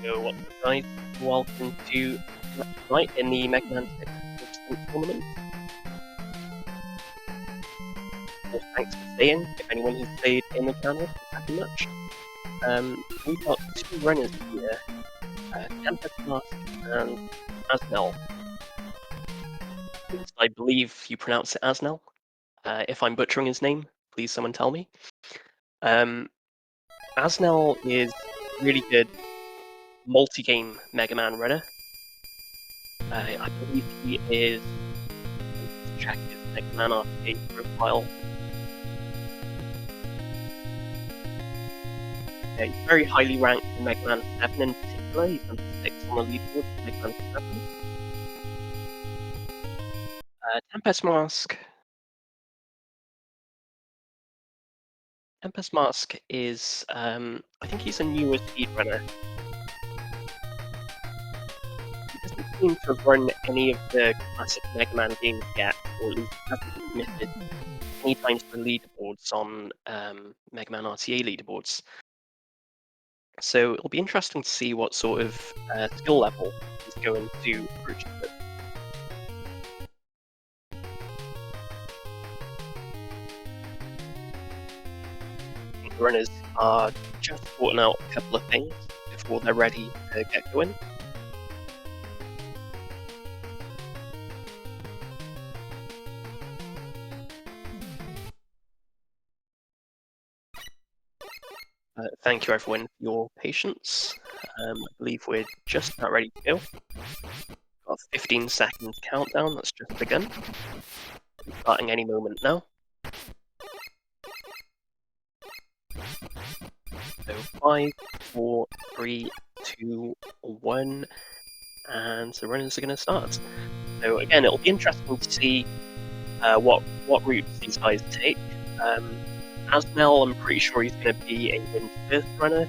Yo, what's up guys? Welcome to tonight in the Mega Man 6 Instant Tournament. Well, thanks for staying, if anyone who's stayed in the channel, thank you much. We've got two runners here, tempestmask and AsneL. I believe you pronounce it AsneL. If I'm butchering his name, please someone tell me. AsneL is really good multi-game Mega Man runner. I believe he is. Let's check his Mega Man arcade profile. Yeah, he's very highly ranked in Mega Man 7 in particular. He's number 6 on the leaderboard for Mega Man 7. Tempestmask is, I think he's a newer speedrunner. He doesn't seem to have run any of the classic Mega Man games yet, or at least hasn't submitted any times to the leaderboards on Mega Man RTA leaderboards. So it'll be interesting to see what sort of skill level he's going to approach it with. The runners are just sorting out a couple of things before they're ready to get going. Thank you everyone for your patience. I believe we're just about ready to go. Got a 15 second countdown that's just begun. Starting any moment now. So 5, 4, 3, 2, 1, and the runners are going to start. So again, it'll be interesting to see what routes these guys take. AsneL, I'm pretty sure he's going to be a win first runner.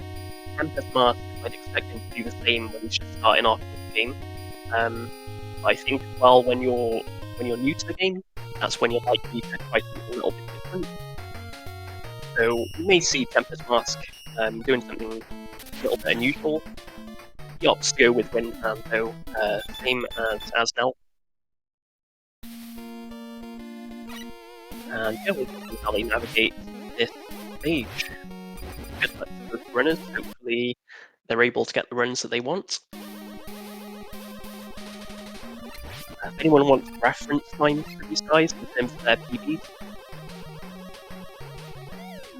tempestmask, I'd expect him to do the same when he's just starting off the game. I think, well, when you're new to the game, that's when you're likely to try something a little bit different. So we may see tempestmask doing something a little bit unusual. He opts to go with Windham though, same as AsneL. And yeah, we'll see how they navigate this stage. Good luck to both runners. Hopefully they're able to get the runs that they want. If anyone wants reference times for these guys in terms of their PBs,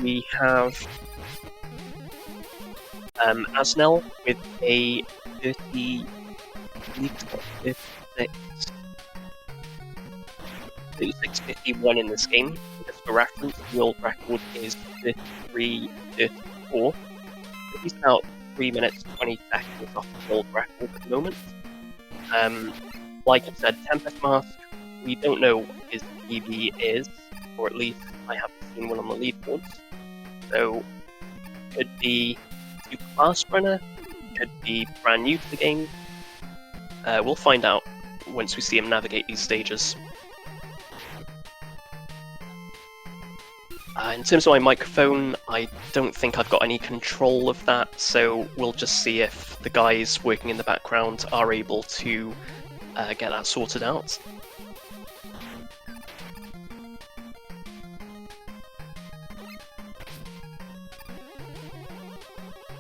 we have AsneL with a 30, I believe it's got 36.51 in this game. Just for reference, the world record is 33.34. So he's about 3 minutes 20 seconds off the world record at the moment. Like I said, tempestmask, we don't know what his PB is, or at least I haven't seen one on the leaderboards. So, could be super fast runner, could be brand new to the game. We'll find out once we see him navigate these stages. In terms of my microphone, I don't think I've got any control of that, so we'll just see if the guys working in the background are able to get that sorted out.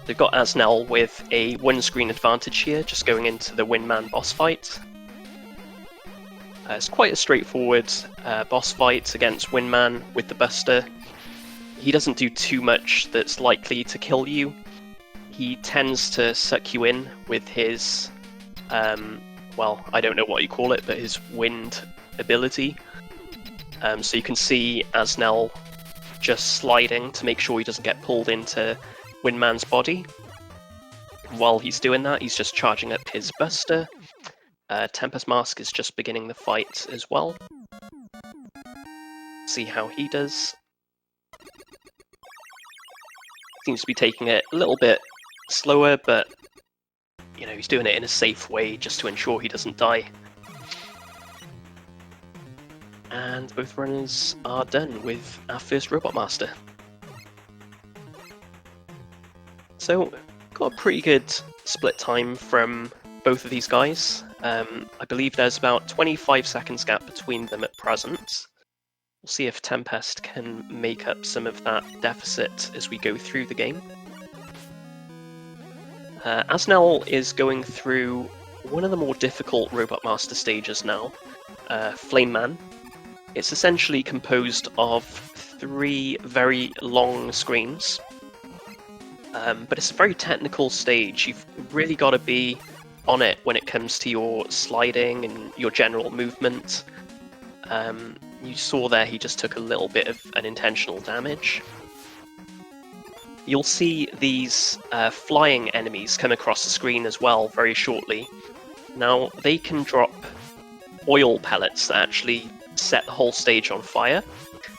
They've got AsneL with a one-screen advantage here, just going into the Windman boss fight. It's quite a straightforward boss fight against Windman with the Buster. He doesn't do too much that's likely to kill you. He tends to suck you in with his, well, I don't know what you call it, but his wind ability. So you can see AsneL just sliding to make sure he doesn't get pulled into Windman's body. While he's doing that, he's just charging up his Buster. tempestmask is just beginning the fight as well. See how he does. Seems to be taking it a little bit slower, but you know, he's doing it in a safe way just to ensure he doesn't die. And both runners are done with our first Robot Master. So, got a pretty good split time from both of these guys. I believe there's about 25 seconds gap between them at present. We'll see if Tempest can make up some of that deficit as we go through the game. AsneL is going through one of the more difficult Robot Master stages now, Flame Man. It's essentially composed of 3 very long screens, but it's a very technical stage. You've really got to be on it when it comes to your sliding and your general movement. You saw there he just took a little bit of unintentional damage. You'll see these flying enemies come across the screen as well very shortly. Now, they can drop oil pellets that actually set the whole stage on fire,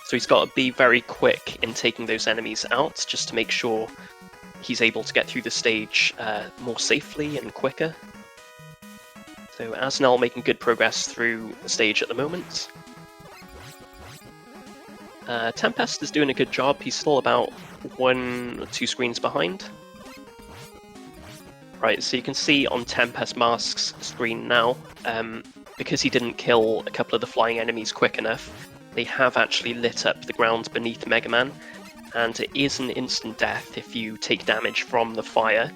so he's got to be very quick in taking those enemies out just to make sure he's able to get through the stage more safely and quicker. So AsneL making good progress through the stage at the moment. Tempest is doing a good job. He's still about 1 or 2 screens behind. Right, so you can see on Tempest Mask's screen now, because he didn't kill a couple of the flying enemies quick enough, they have actually lit up the ground beneath Mega Man, and it is an instant death if you take damage from the fire,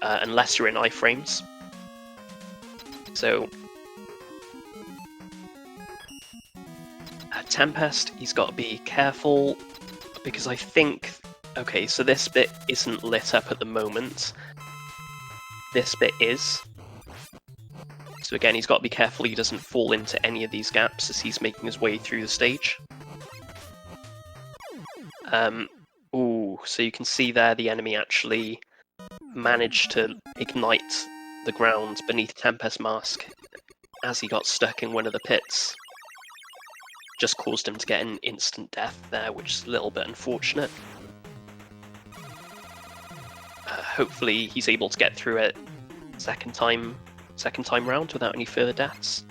unless you're in iframes. So Tempest, he's got to be careful, because I think... Okay, so this bit isn't lit up at the moment. This bit is. So again, he's got to be careful he doesn't fall into any of these gaps as he's making his way through the stage. Ooh, so you can see there the enemy actually managed to ignite the ground beneath Tempest Mask as he got stuck in one of the pits. Just caused him to get an instant death there, which is a little bit unfortunate. Hopefully he's able to get through it second time round without any further deaths.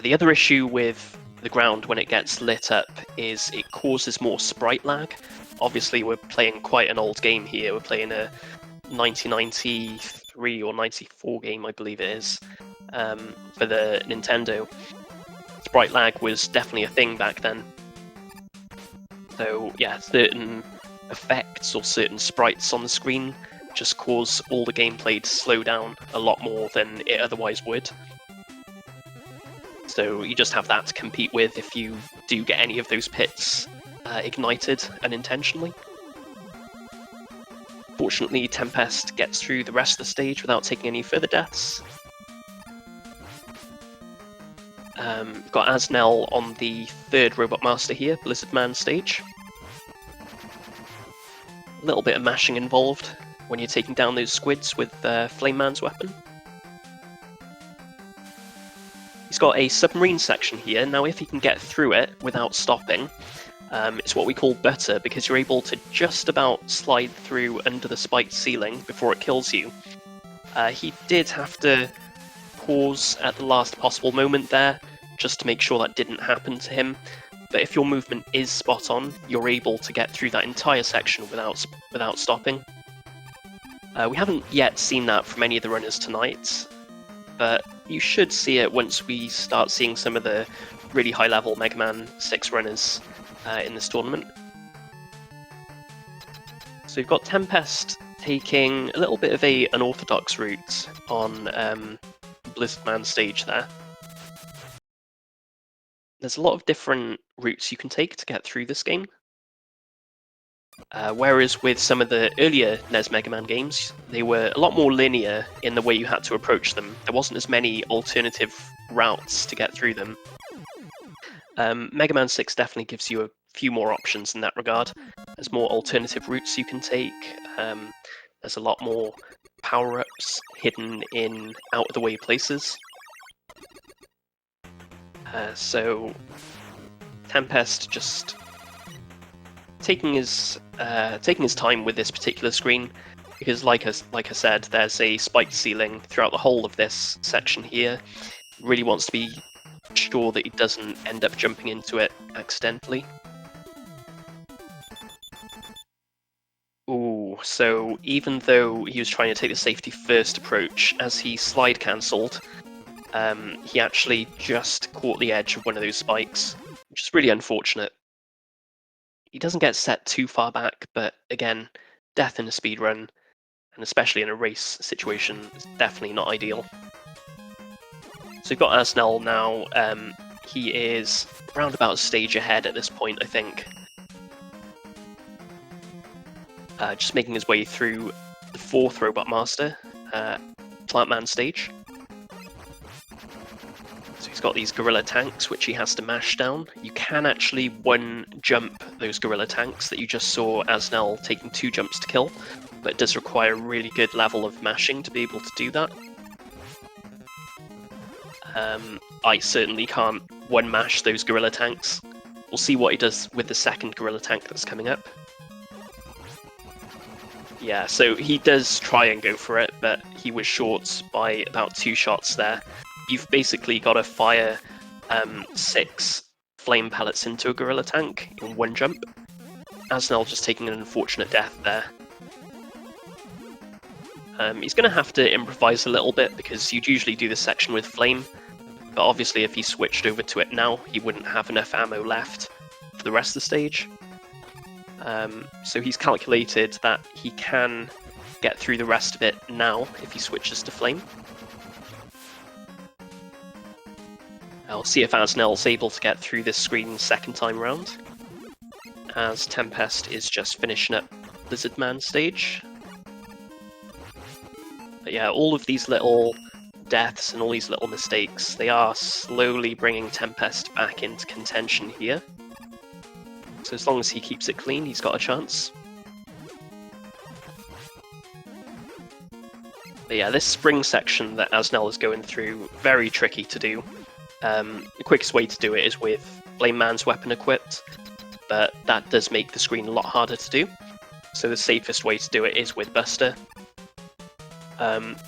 The other issue with the ground when it gets lit up is it causes more sprite lag. Obviously we're playing quite an old game here. We're playing a 1993 or 94 game, I believe it is, for the Nintendo. Sprite lag was definitely a thing back then. So yeah, certain effects or certain sprites on the screen just cause all the gameplay to slow down a lot more than it otherwise would. So you just have that to compete with if you do get any of those pits ignited unintentionally. Fortunately, Tempest gets through the rest of the stage without taking any further deaths. We've got AsneL on the 3rd Robot Master here, Blizzard Man stage. A little bit of mashing involved when you're taking down those squids with Flame Man's weapon. He's got a submarine section here. Now if he can get through it without stopping, it's what we call butter, because you're able to just about slide through under the spiked ceiling before it kills you. He did have to pause at the last possible moment there, just to make sure that didn't happen to him. But if your movement is spot on, you're able to get through that entire section without stopping. We haven't yet seen that from any of the runners tonight, but you should see it once we start seeing some of the really high-level Mega Man 6 runners in this tournament. So we've got Tempest taking a little bit of an unorthodox route on Blizzard Man stage there. There's a lot of different routes you can take to get through this game. Whereas with some of the earlier NES Mega Man games, they were a lot more linear in the way you had to approach them. There wasn't as many alternative routes to get through them. Mega Man 6 definitely gives you a few more options in that regard. There's more alternative routes you can take. There's a lot more power-ups hidden in out-of-the-way places. So Tempest just taking his time with this particular screen, because like I said, there's a spiked ceiling throughout the whole of this section here. Really wants to be sure that he doesn't end up jumping into it accidentally. Ooh, Oh, so even though he was trying to take the safety first approach, as he slide cancelled, he actually just caught the edge of one of those spikes, which is really unfortunate. He doesn't get set too far back, but again, death in a speedrun, and especially in a race situation, is definitely not ideal. So we've got AsneL now. He is around about a stage ahead at this point, I think. Just making his way through the 4th Robot Master, Plant Man stage. So he's got these gorilla tanks, which he has to mash down. You can actually one-jump those gorilla tanks that you just saw AsneL taking 2 jumps to kill, but it does require a really good level of mashing to be able to do that. I certainly can't one-mash those gorilla tanks. We'll see what he does with the 2nd gorilla tank that's coming up. Yeah, so he does try and go for it, but he was short by about 2 shots there. You've basically got to fire 6 flame pellets into a gorilla tank in 1 jump. AsneL just taking an unfortunate death there. He's going to have to improvise a little bit because you'd usually do this section with flame, but obviously if he switched over to it now, he wouldn't have enough ammo left for the rest of the stage. So he's calculated that he can get through the rest of it now if he switches to flame. I'll see if AsneL's able to get through this screen 2nd time round, as Tempest is just finishing up Lizard Man stage. But yeah, all of these little deaths and all these little mistakes, they are slowly bringing Tempest back into contention here. So as long as he keeps it clean, he's got a chance. But yeah, this spring section that AsneL is going through, very tricky to do. The quickest way to do it is with Flame Man's weapon equipped, but that does make the screen a lot harder to do. So the safest way to do it is with Buster.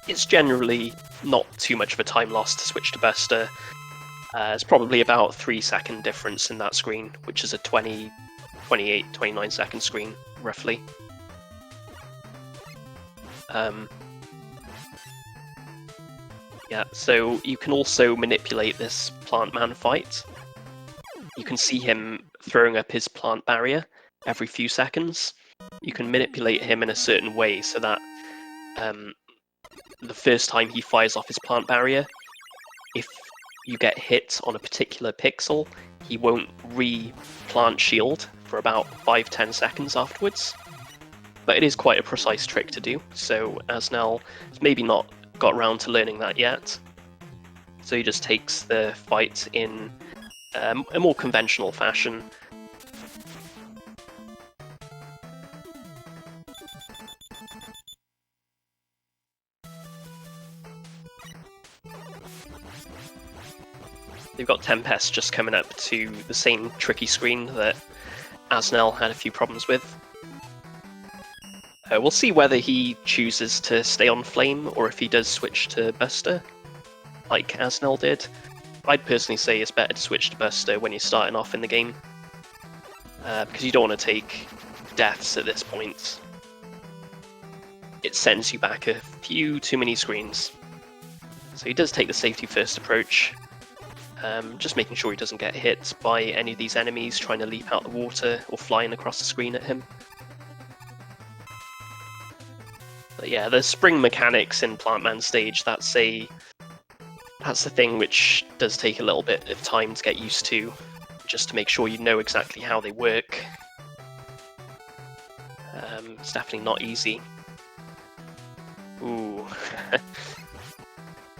It's generally not too much of a time loss to switch to Buster. It's probably about 3-second difference in that screen, which is a 28, 29 second screen, roughly. Yeah, so you can also manipulate this Plant Man fight. You can see him throwing up his plant barrier every few seconds. You can manipulate him in a certain way so that the first time he fires off his plant barrier, if you get hit on a particular pixel, he won't re-plant shield for about 5-10 seconds afterwards. But it is quite a precise trick to do, so AsneL has maybe not got around to learning that yet. So he just takes the fight in a more conventional fashion. They've got Tempest just coming up to the same tricky screen that AsneL had a few problems with. We'll see whether he chooses to stay on Flame or if he does switch to Buster, like AsneL did. I'd personally say it's better to switch to Buster when you're starting off in the game, because you don't want to take deaths at this point. It sends you back a few too many screens. So he does take the safety first approach, just making sure he doesn't get hit by any of these enemies trying to leap out the water or flying across the screen at him. But yeah, the spring mechanics in Plant Man stage, that's the thing which does take a little bit of time to get used to, just to make sure you know exactly how they work. It's definitely not easy. Ooh.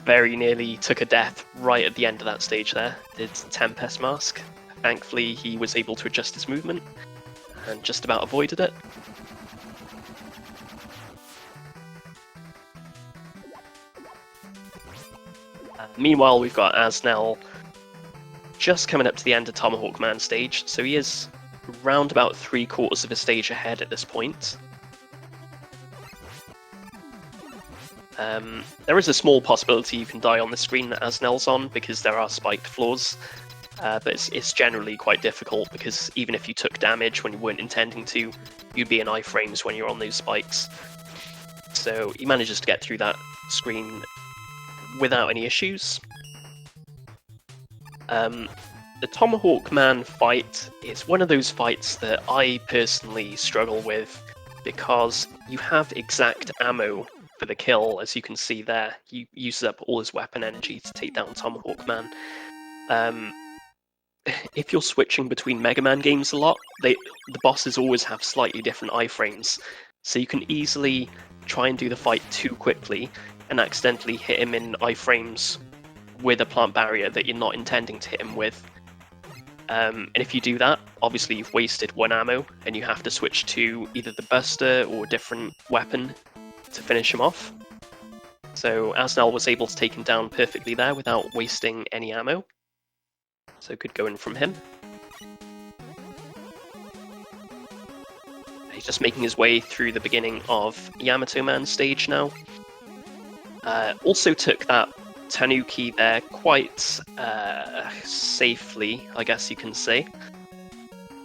Very nearly took a death right at the end of that stage there, did Tempest Mask. Thankfully he was able to adjust his movement and just about avoided it. Meanwhile, we've got AsneL just coming up to the end of Tomahawk Man stage, so he is round about 3/4 of a stage ahead at this point. There is a small possibility you can die on the screen that AsneL's on, because there are spiked floors, but it's generally quite difficult because even if you took damage when you weren't intending to, you'd be in iframes when you're on those spikes. So he manages to get through that screen without any issues. The Tomahawk Man fight is one of those fights that I personally struggle with because you have exact ammo for the kill, as you can see there. He uses up all his weapon energy to take down Tomahawk Man. If you're switching between Mega Man games a lot, the bosses always have slightly different iframes, so you can easily try and do the fight too quickly and accidentally hit him in iframes with a plant barrier that you're not intending to hit him with. And if you do that, obviously you've wasted one ammo and you have to switch to either the Buster or a different weapon to finish him off. So AsneL was able to take him down perfectly there without wasting any ammo. So good going from him. He's just making his way through the beginning of Yamato Man stage now. Also took that Tanuki there quite safely, I guess you can say,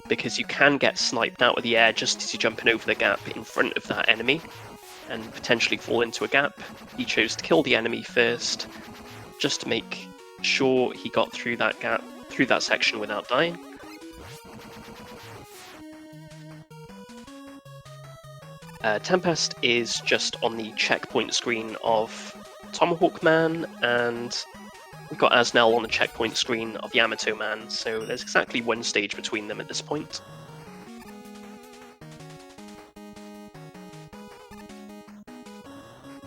because you can get sniped out of the air just as you're jumping over the gap in front of that enemy and potentially fall into a gap. He chose to kill the enemy first just to make sure he got through that gap, through that section without dying. Tempest is just on the checkpoint screen of Tomahawk Man, and we've got AsneL on the checkpoint screen of Yamato Man, so there's exactly one stage between them at this point.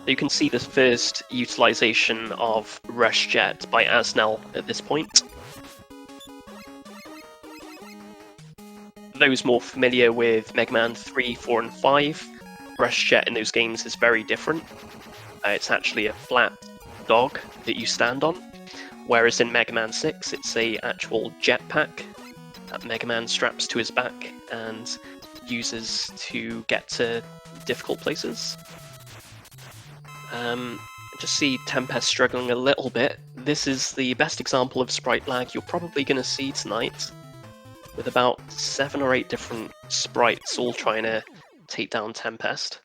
You can see the first utilization of Rush Jet by AsneL at this point. For those more familiar with Mega Man 3, 4, and 5, Rush Jet in those games is very different. It's actually a flat dog that you stand on, whereas in Mega Man 6 it's a actual jetpack that Mega Man straps to his back and uses to get to difficult places. Just see Tempest struggling a little bit. This is the best example of sprite lag you're probably going to see tonight, with about 7 or 8 different sprites all trying to take down Tempest.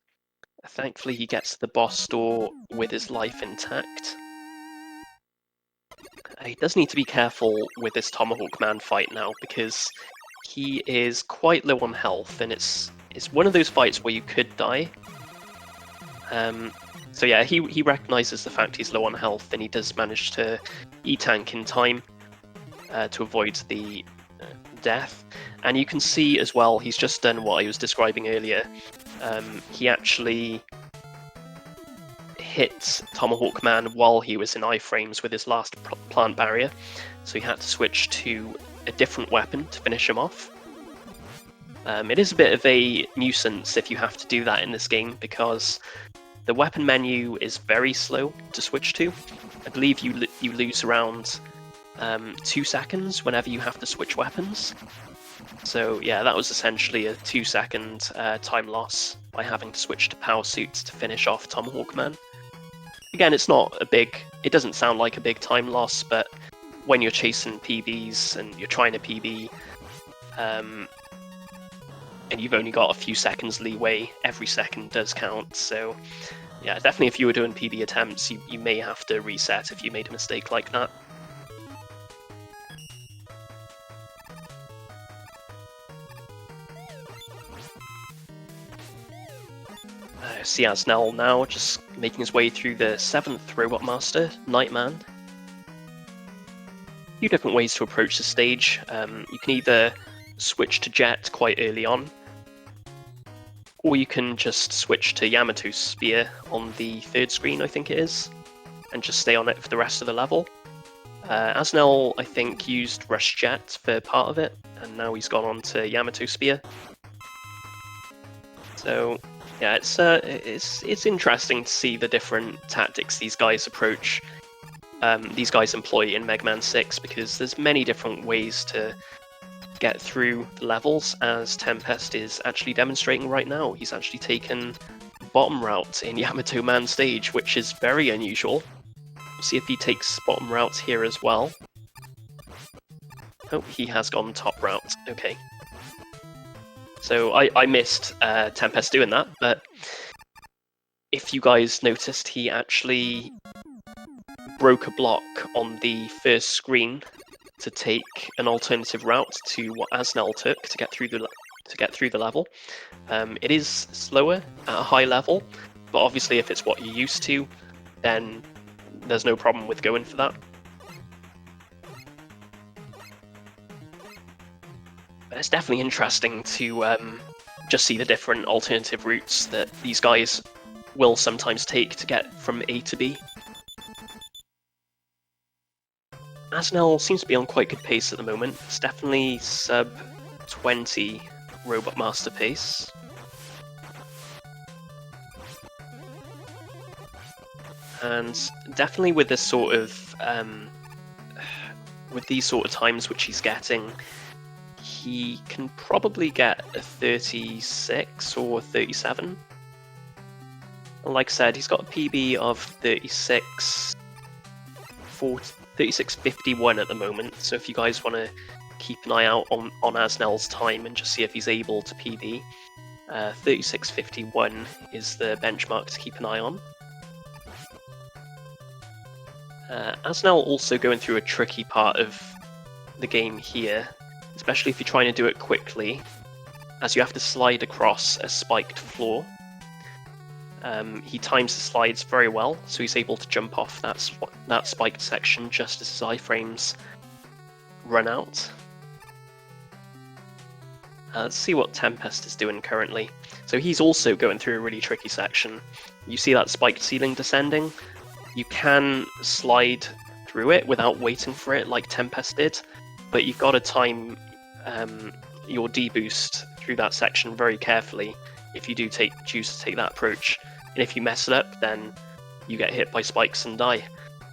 Thankfully he gets to the boss door with his life intact. He does need to be careful with this Tomahawk Man fight now, because he is quite low on health, and it's one of those fights where you could die. So yeah, he recognises the fact he's low on health, and he does manage to E-tank in time to avoid the death. And you can see as well, he's just done what I was describing earlier. He actually hit Tomahawk Man while he was in iframes with his last plant barrier, so he had to switch to a different weapon to finish him off. It is a bit of a nuisance if you have to do that in this game, because the weapon menu is very slow to switch to. I believe you lose around 2 seconds whenever you have to switch weapons. So yeah, that was essentially a 2-second time loss by having to switch to power suits to finish off Tomahawk Man. Again, it's not a big, it doesn't sound like a big time loss, but when you're chasing PBs and you're trying to PB, and you've only got a few seconds leeway, every second does count. So yeah, definitely if you were doing PB attempts, you may have to reset if you made a mistake like that. See AsneL now just making his way through the 7th Robot Master, Nightman. A few different ways to approach the stage. You can either switch to Jet quite early on, or you can just switch to Yamato's Spear on the 3rd screen, I think it is, and just stay on it for the rest of the level. AsneL, I think, used Rush Jet for part of it, and now he's gone on to Yamato Spear. So yeah, it's interesting to see the different tactics these guys employ in Mega Man 6, because there's many different ways to get through the levels, as Tempest is actually demonstrating right now. He's actually taken the bottom route in Yamato Man stage, which is very unusual. We'll see if he takes bottom routes here as well. Oh, he has gone top route. Okay. So I missed Tempest doing that, but if you guys noticed, he actually broke a block on the first screen to take an alternative route to what AsneL took to get through the level. It is slower at a high level, but obviously if it's what you're used to, then there's no problem with going for that. But it's definitely interesting to just see the different alternative routes that these guys will sometimes take to get from A to B. AsneL seems to be on quite good pace at the moment. It's definitely sub 20 Robot Master pace. And definitely with this sort of with these sort of times which he's getting, he can probably get a 36 or 37. And like I said, he's got a PB of 36.51 at the moment, so if you guys want to keep an eye out on AsneL's time and just see if he's able to PB, 36.51 is the benchmark to keep an eye on. AsneL also going through a tricky part of the game here, especially if you're trying to do it quickly, as you have to slide across a spiked floor. He times the slides very well, so he's able to jump off that spiked section just as his iframes run out. Let's see what Tempest is doing currently. So he's also going through a really tricky section. You see that spiked ceiling descending? You can slide through it without waiting for it like Tempest did, but you've got to time your D-boost through that section very carefully if you do choose to take that approach. And if you mess it up, then you get hit by spikes and die.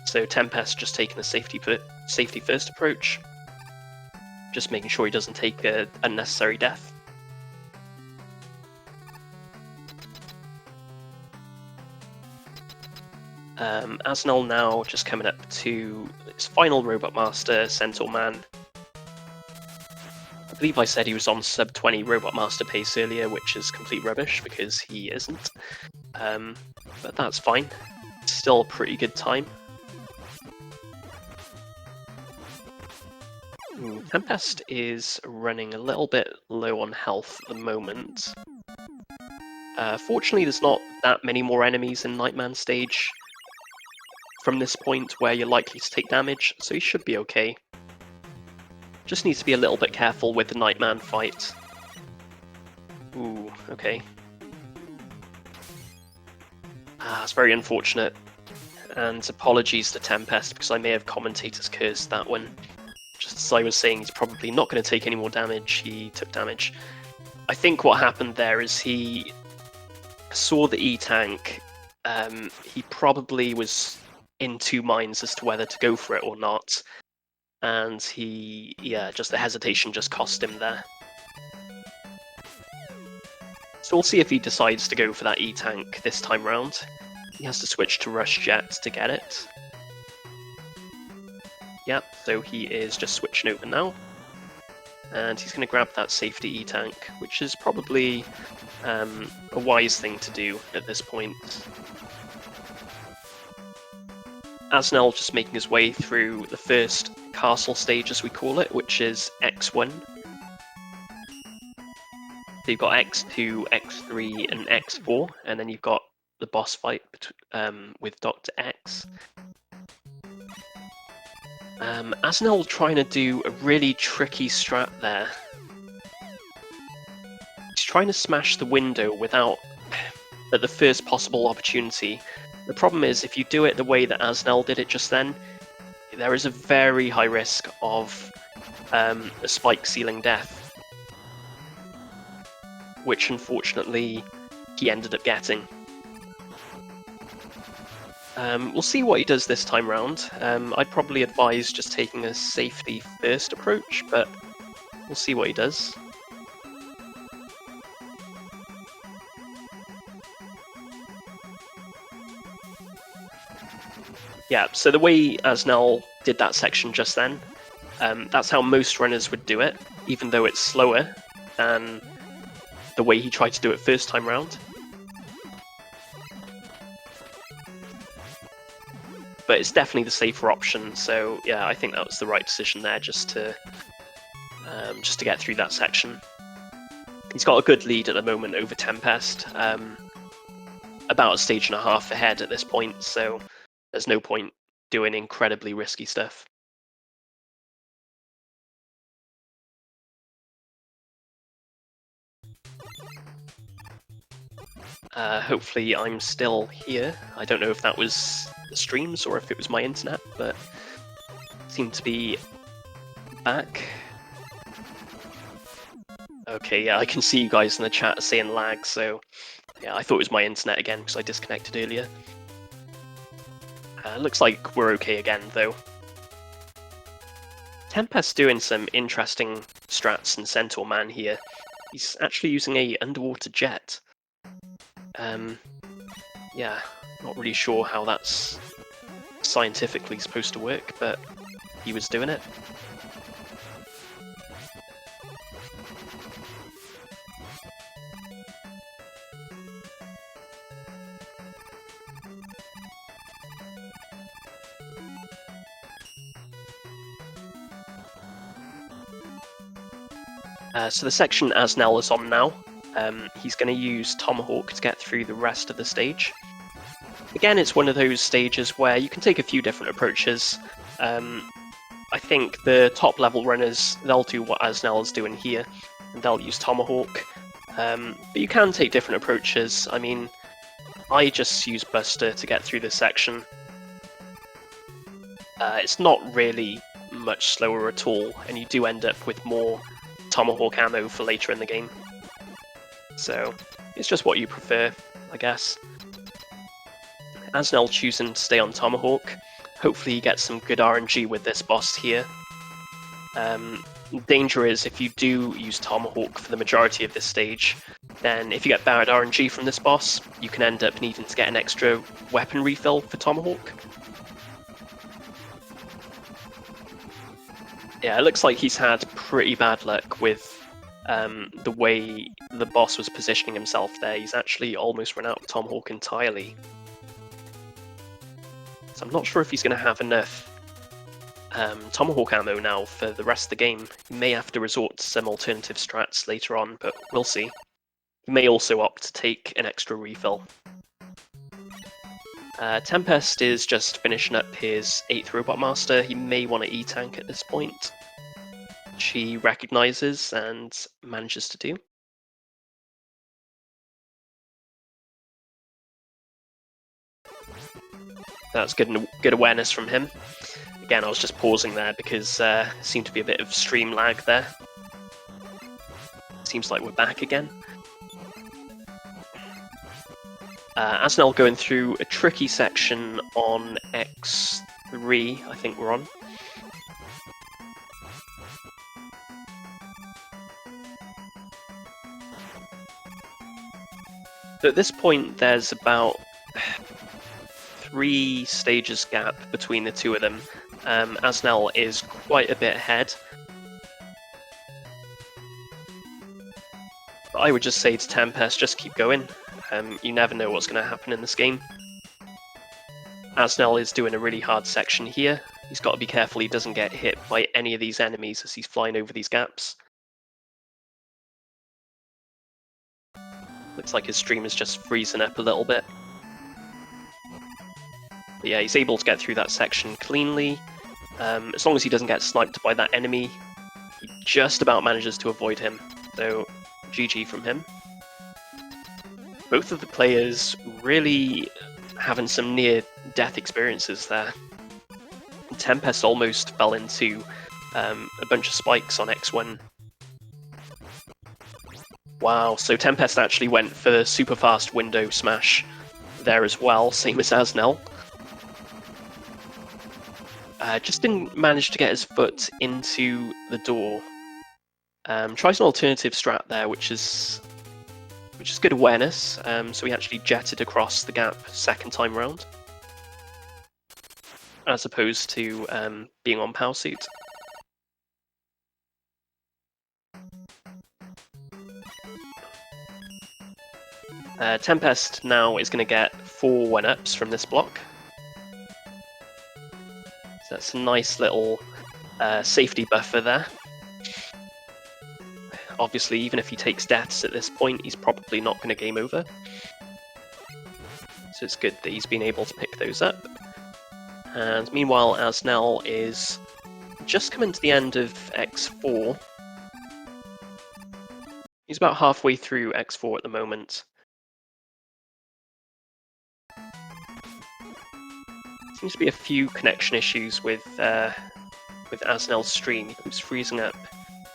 So Tempest just taking a safety first approach, just making sure he doesn't take an unnecessary death. AsneL now just coming up to his final Robot Master, Centaur Man. I believe I said he was on sub 20 Robot Master pace earlier, which is complete rubbish because he isn't. But that's fine. It's still a pretty good time. Tempest is running a little bit low on health at the moment. Fortunately, there's not that many more enemies in Nightman stage from this point where you're likely to take damage, so he should be okay. Just needs to be a little bit careful with the Nightman fight. Ooh, okay. It's very unfortunate, and apologies to Tempest because I may have commentator's cursed that one. Just as I was saying, he's probably not going to take any more damage, he took damage. I think what happened there is he saw the E-tank, he probably was in two minds as to whether to go for it or not, and just the hesitation just cost him there. So we'll see if he decides to go for that E-tank this time round. He has to switch to Rush Jet to get it. Yep, so he is just switching over now. And he's going to grab that safety E-tank, which is probably a wise thing to do at this point. AsneL just making his way through the first castle stage, as we call it, which is X1. So you've got X2, X3, and X4, and then you've got the boss fight with Dr. X. AsneL trying to do a really tricky strat there. He's trying to smash the window at the first possible opportunity. The problem is, if you do it the way that AsneL did it just then, there is a very high risk of a spike ceiling death, which unfortunately he ended up getting. We'll see what he does this time round. I'd probably advise just taking a safety first approach, but we'll see what he does. Yeah, so the way AsneL did that section just then, That's how most runners would do it, even though it's slower than the way he tried to do it first time round. But it's definitely the safer option, so yeah, I think that was the right decision there, just to get through that section. He's got a good lead at the moment over Tempest, about a stage and a half ahead at this point, so there's no point doing incredibly risky stuff. Hopefully I'm still here. I don't know if that was the streams or if it was my internet, but seemed to be back. Okay, yeah, I can see you guys in the chat saying lag, so yeah, I thought it was my internet again because I disconnected earlier. Looks like we're okay again, though. Tempest's doing some interesting strats in Centaur Man here. He's actually using a underwater jet. Yeah, not really sure how that's scientifically supposed to work, but he was doing it. So the section AsneL is on now. He's going to use Tomahawk to get through the rest of the stage. Again, it's one of those stages where you can take a few different approaches. I think the top level runners, they'll do what AsneL is doing here, and they'll use Tomahawk. But you can take different approaches. I mean, I just use Buster to get through this section. It's not really much slower at all, and you do end up with more Tomahawk ammo for later in the game. So it's just what you prefer, I guess. AsneL choosing to stay on Tomahawk. Hopefully he gets some good RNG with this boss here. Danger is if you do use Tomahawk for the majority of this stage, then if you get bad RNG from this boss, you can end up needing to get an extra weapon refill for Tomahawk. Yeah, it looks like he's had pretty bad luck with the way the boss was positioning himself there. He's actually almost run out of Tomahawk entirely. So I'm not sure if he's going to have enough Tomahawk ammo now for the rest of the game. He may have to resort to some alternative strats later on, but we'll see. He may also opt to take an extra refill. Tempest is just finishing up his 8th Robot Master. He may want to E-tank at this point, which he recognises and manages to do. That's good awareness from him. Again, I was just pausing there because there seemed to be a bit of stream lag there. Seems like we're back again. AsneL going through a tricky section on X3, I think we're on. So at this point, there's about 3 stages gap between the two of them. AsneL is quite a bit ahead. But I would just say to Tempest, just keep going. You never know what's going to happen in this game. AsneL is doing a really hard section here. He's got to be careful he doesn't get hit by any of these enemies as he's flying over these gaps. Looks like his stream is just freezing up a little bit. But yeah, he's able to get through that section cleanly. As long as he doesn't get sniped by that enemy, he just about manages to avoid him. So, GG from him. Both of the players really having some near-death experiences there. Tempest almost fell into a bunch of spikes on X1. Wow, so Tempest actually went for the super fast window smash there as well, same as AsneL. Just didn't manage to get his foot into the door. Tries an alternative strat there, which is good awareness. So he actually jetted across the gap second time round, as opposed to being on power suit. Tempest now is going to get 4 1-ups from this block. So that's a nice little safety buffer there. Obviously, even if he takes deaths at this point, he's probably not going to game over. So it's good that he's been able to pick those up. And meanwhile, AsneL is just coming to the end of X4. He's about halfway through X4 at the moment. Seems to be a few connection issues with AsneL's stream. He keeps freezing up.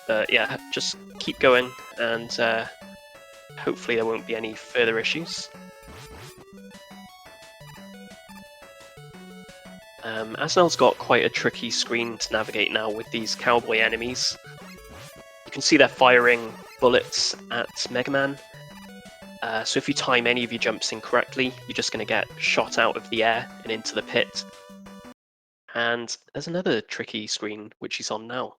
But yeah, just keep going, and hopefully there won't be any further issues. AsneL's got quite a tricky screen to navigate now with these cowboy enemies. You can see they're firing bullets at Mega Man. So if you time any of your jumps incorrectly, you're just going to get shot out of the air and into the pit. And there's another tricky screen which he's on now,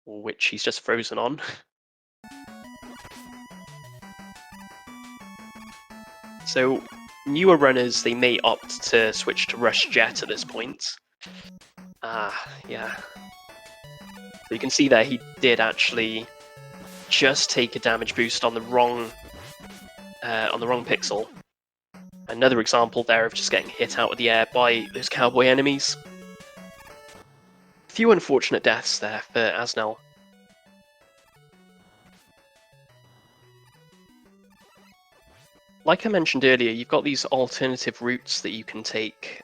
or which he's just frozen on. So newer runners, they may opt to switch to Rush Jet at this point. Yeah. So you can see there he did actually just take a damage boost on the wrong pixel. Another example there of just getting hit out of the air by those cowboy enemies. Few unfortunate deaths there for AsneL. Like I mentioned earlier, you've got these alternative routes that you can take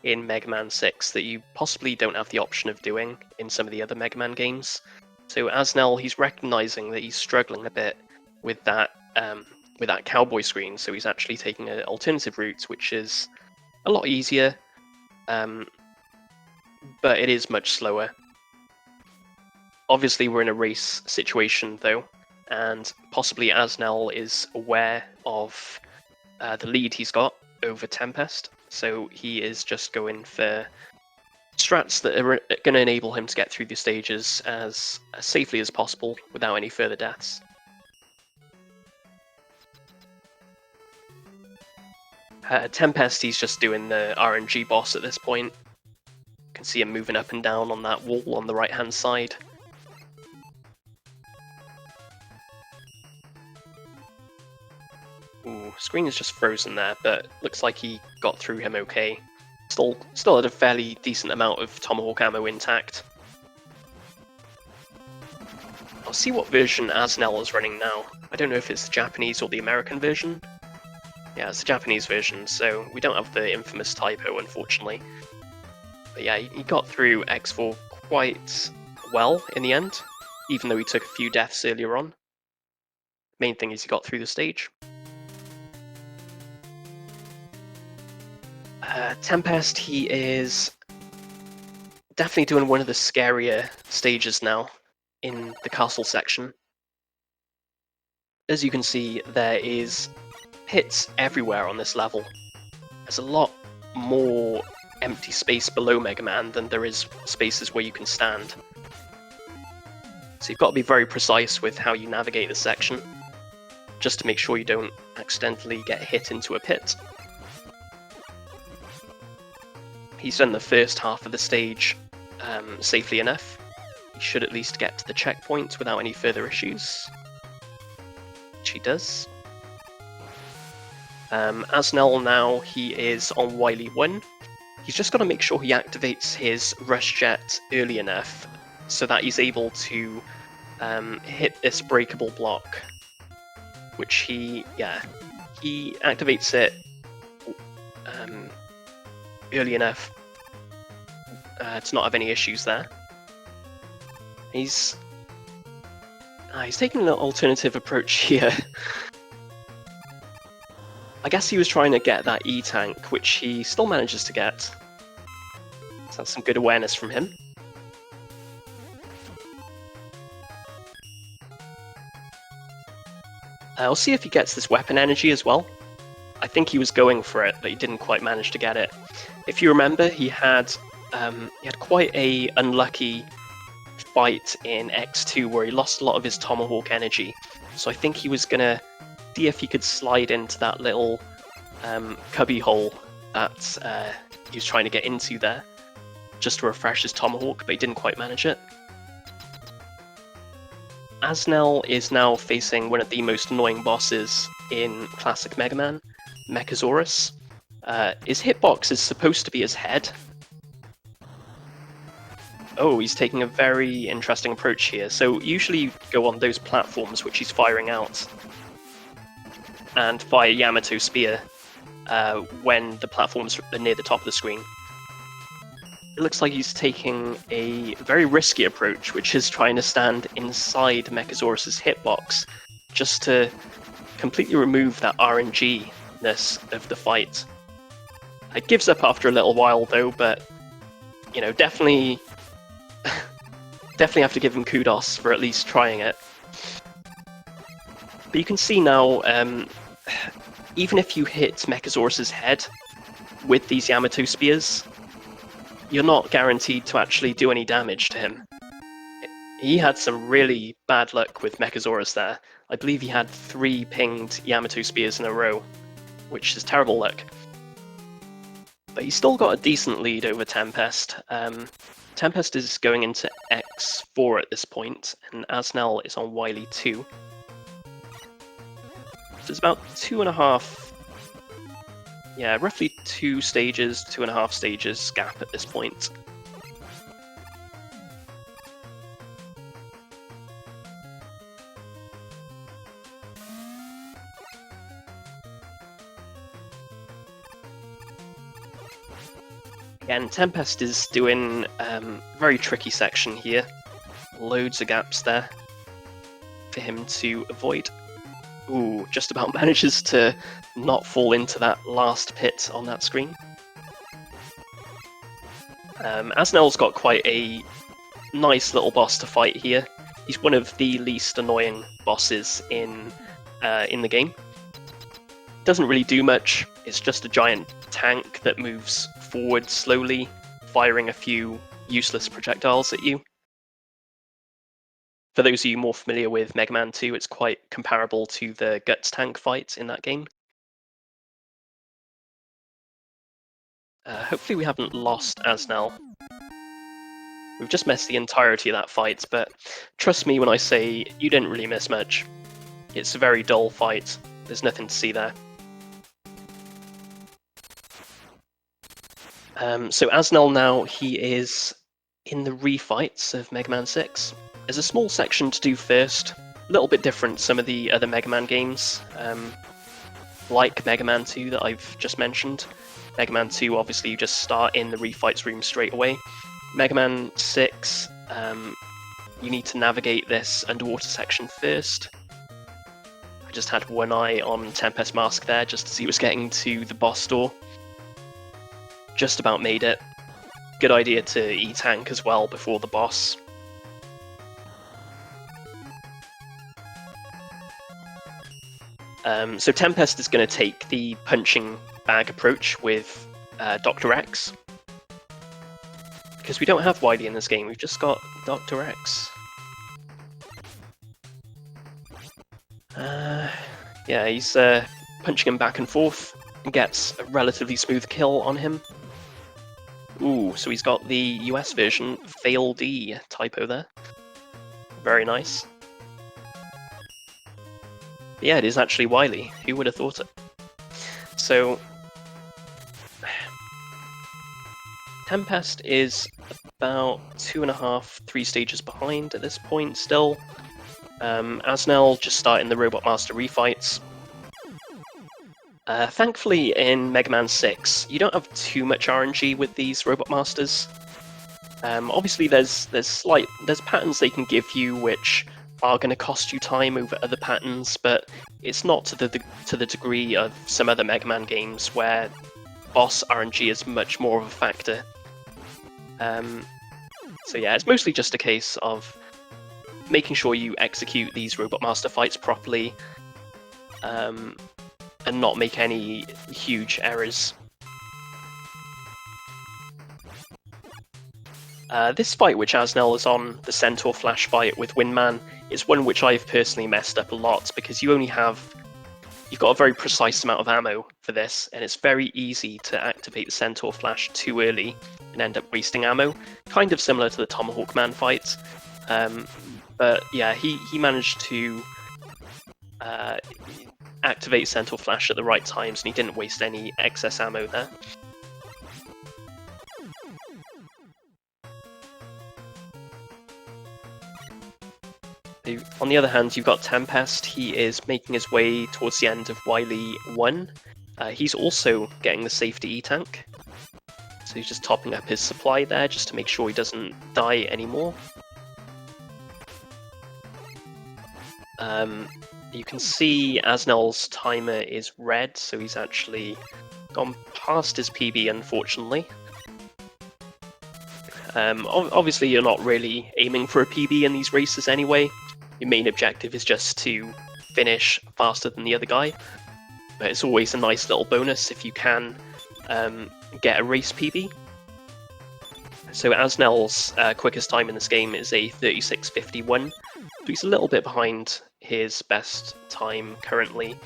in Mega Man 6 that you possibly don't have the option of doing in some of the other Mega Man games. So AsneL, he's recognizing that he's struggling a bit with that cowboy screen, so he's actually taking an alternative route, which is a lot easier, but it is much slower. Obviously, we're in a race situation though, and possibly AsneL is aware of the lead he's got over Tempest, so he is just going for strats that are going to enable him to get through the stages as safely as possible without any further deaths. Tempest, he's just doing the RNG boss at this point. You can see him moving up and down on that wall on the right hand side. Ooh, screen is just frozen there, but looks like he got through him okay. Still had a fairly decent amount of Tomahawk ammo intact. I'll see what version AsneL is running now. I don't know if it's the Japanese or the American version. Yeah, it's the Japanese version, so we don't have the infamous typo, unfortunately. But yeah, he got through X4 quite well in the end, even though he took a few deaths earlier on. Main thing is he got through the stage. Tempest, he is definitely doing one of the scarier stages now in the castle section. As you can see, there is pits everywhere on this level. There's a lot more empty space below Mega Man than there is spaces where you can stand. So you've got to be very precise with how you navigate this section, just to make sure you don't accidentally get hit into a pit. He's done the first half of the stage safely enough. He should at least get to the checkpoint without any further issues, which he does. AsneL now, he is on Wily 1. He's just got to make sure he activates his Rush Jet early enough so that he's able to hit this breakable block, which he activates it early enough to not have any issues there. He's taking an alternative approach here. I guess he was trying to get that E-tank, which he still manages to get. So that's some good awareness from him. I'll see if he gets this weapon energy as well. I think he was going for it, but he didn't quite manage to get it. If you remember, he had quite a unlucky fight in X2 where he lost a lot of his Tomahawk energy. So I think he was gonna see if he could slide into that little cubby hole that he was trying to get into there, just to refresh his tomahawk, but he didn't quite manage it. AsneL is now facing one of the most annoying bosses in classic Mega Man, Mechasaurus. His hitbox is supposed to be his head. Oh, he's taking a very interesting approach here. So usually you go on those platforms which he's firing out and fire Yamato Spear when the platforms are near the top of the screen. It looks like he's taking a very risky approach, which is trying to stand inside Mechasaurus's hitbox, just to completely remove that RNG-ness of the fight. It gives up after a little while though, but you know, definitely have to give him kudos for at least trying it. But you can see now, even if you hit Mechasaurus's head with these Yamato Spears, you're not guaranteed to actually do any damage to him. He had some really bad luck with Mechasaurus there. I believe he had 3 pinged Yamato Spears in a row, which is terrible luck. But he's still got a decent lead over Tempest. Tempest is going into X4 at this point, and AsneL is on Wily 2. There's about 2.5... yeah, roughly 2 stages, 2.5 stages gap at this point. Again, Tempest is doing a very tricky section here. Loads of gaps there for him to avoid. Ooh, just about manages to not fall into that last pit on that screen. AsneL's got quite a nice little boss to fight here. He's one of the least annoying bosses in the game. Doesn't really do much. It's just a giant tank that moves forward slowly, firing a few useless projectiles at you. For those of you more familiar with Mega Man 2, it's quite comparable to the Guts tank fight in that game. Hopefully we haven't lost AsneL. We've just missed the entirety of that fight, but trust me when I say you didn't really miss much. It's a very dull fight. There's nothing to see there. So AsneL now, he is in the refights of Mega Man 6. There's a small section to do first, a little bit different to some of the other Mega Man games, like Mega Man 2 that I've just mentioned. Mega Man 2, obviously, you just start in the refights room straight away. Mega Man 6, you need to navigate this underwater section first. I just had one eye on Tempest Mask there, just as he was getting to the boss door. Just about made it. Good idea to E-tank as well before the boss. So Tempest is going to take the punching bag approach with Dr. X. Because we don't have Wily in this game, we've just got Dr. X. Yeah, he's punching him back and forth, and gets a relatively smooth kill on him. Ooh, so he's got the US version, Fail D typo there. Very nice. But yeah, it is actually Wily. Who would have thought it? So, Tempest is about 2.5, 3 stages behind at this point still. AsneL just starting the Robot Master refights. Thankfully, in Mega Man 6, you don't have too much RNG with these Robot Masters. Obviously, there's patterns they can give you which are going to cost you time over other patterns, but it's not to the degree of some other Mega Man games where boss RNG is much more of a factor. So yeah, it's mostly just a case of making sure you execute these Robot Master fights properly, and not make any huge errors. This fight which AsneL is on, the Centaur Flash fight with Windman, is one which I've personally messed up a lot because you've got a very precise amount of ammo for this, and it's very easy to activate the Centaur Flash too early and end up wasting ammo, kind of similar to the Tomahawk Man fight. But yeah, he managed to activate Centaur Flash at the right times, and he didn't waste any excess ammo there. On the other hand, you've got Tempest. He is making his way towards the end of Wily 1. He's also getting the safety E-tank. So he's just topping up his supply there just to make sure he doesn't die anymore. You can see AsneL's timer is red, so he's actually gone past his PB, unfortunately. Obviously, you're not really aiming for a PB in these races anyway. Your main objective is just to finish faster than the other guy. But it's always a nice little bonus if you can get a race PB. So AsneL's quickest time in this game is a 36:51. So he's a little bit behind his best time currently.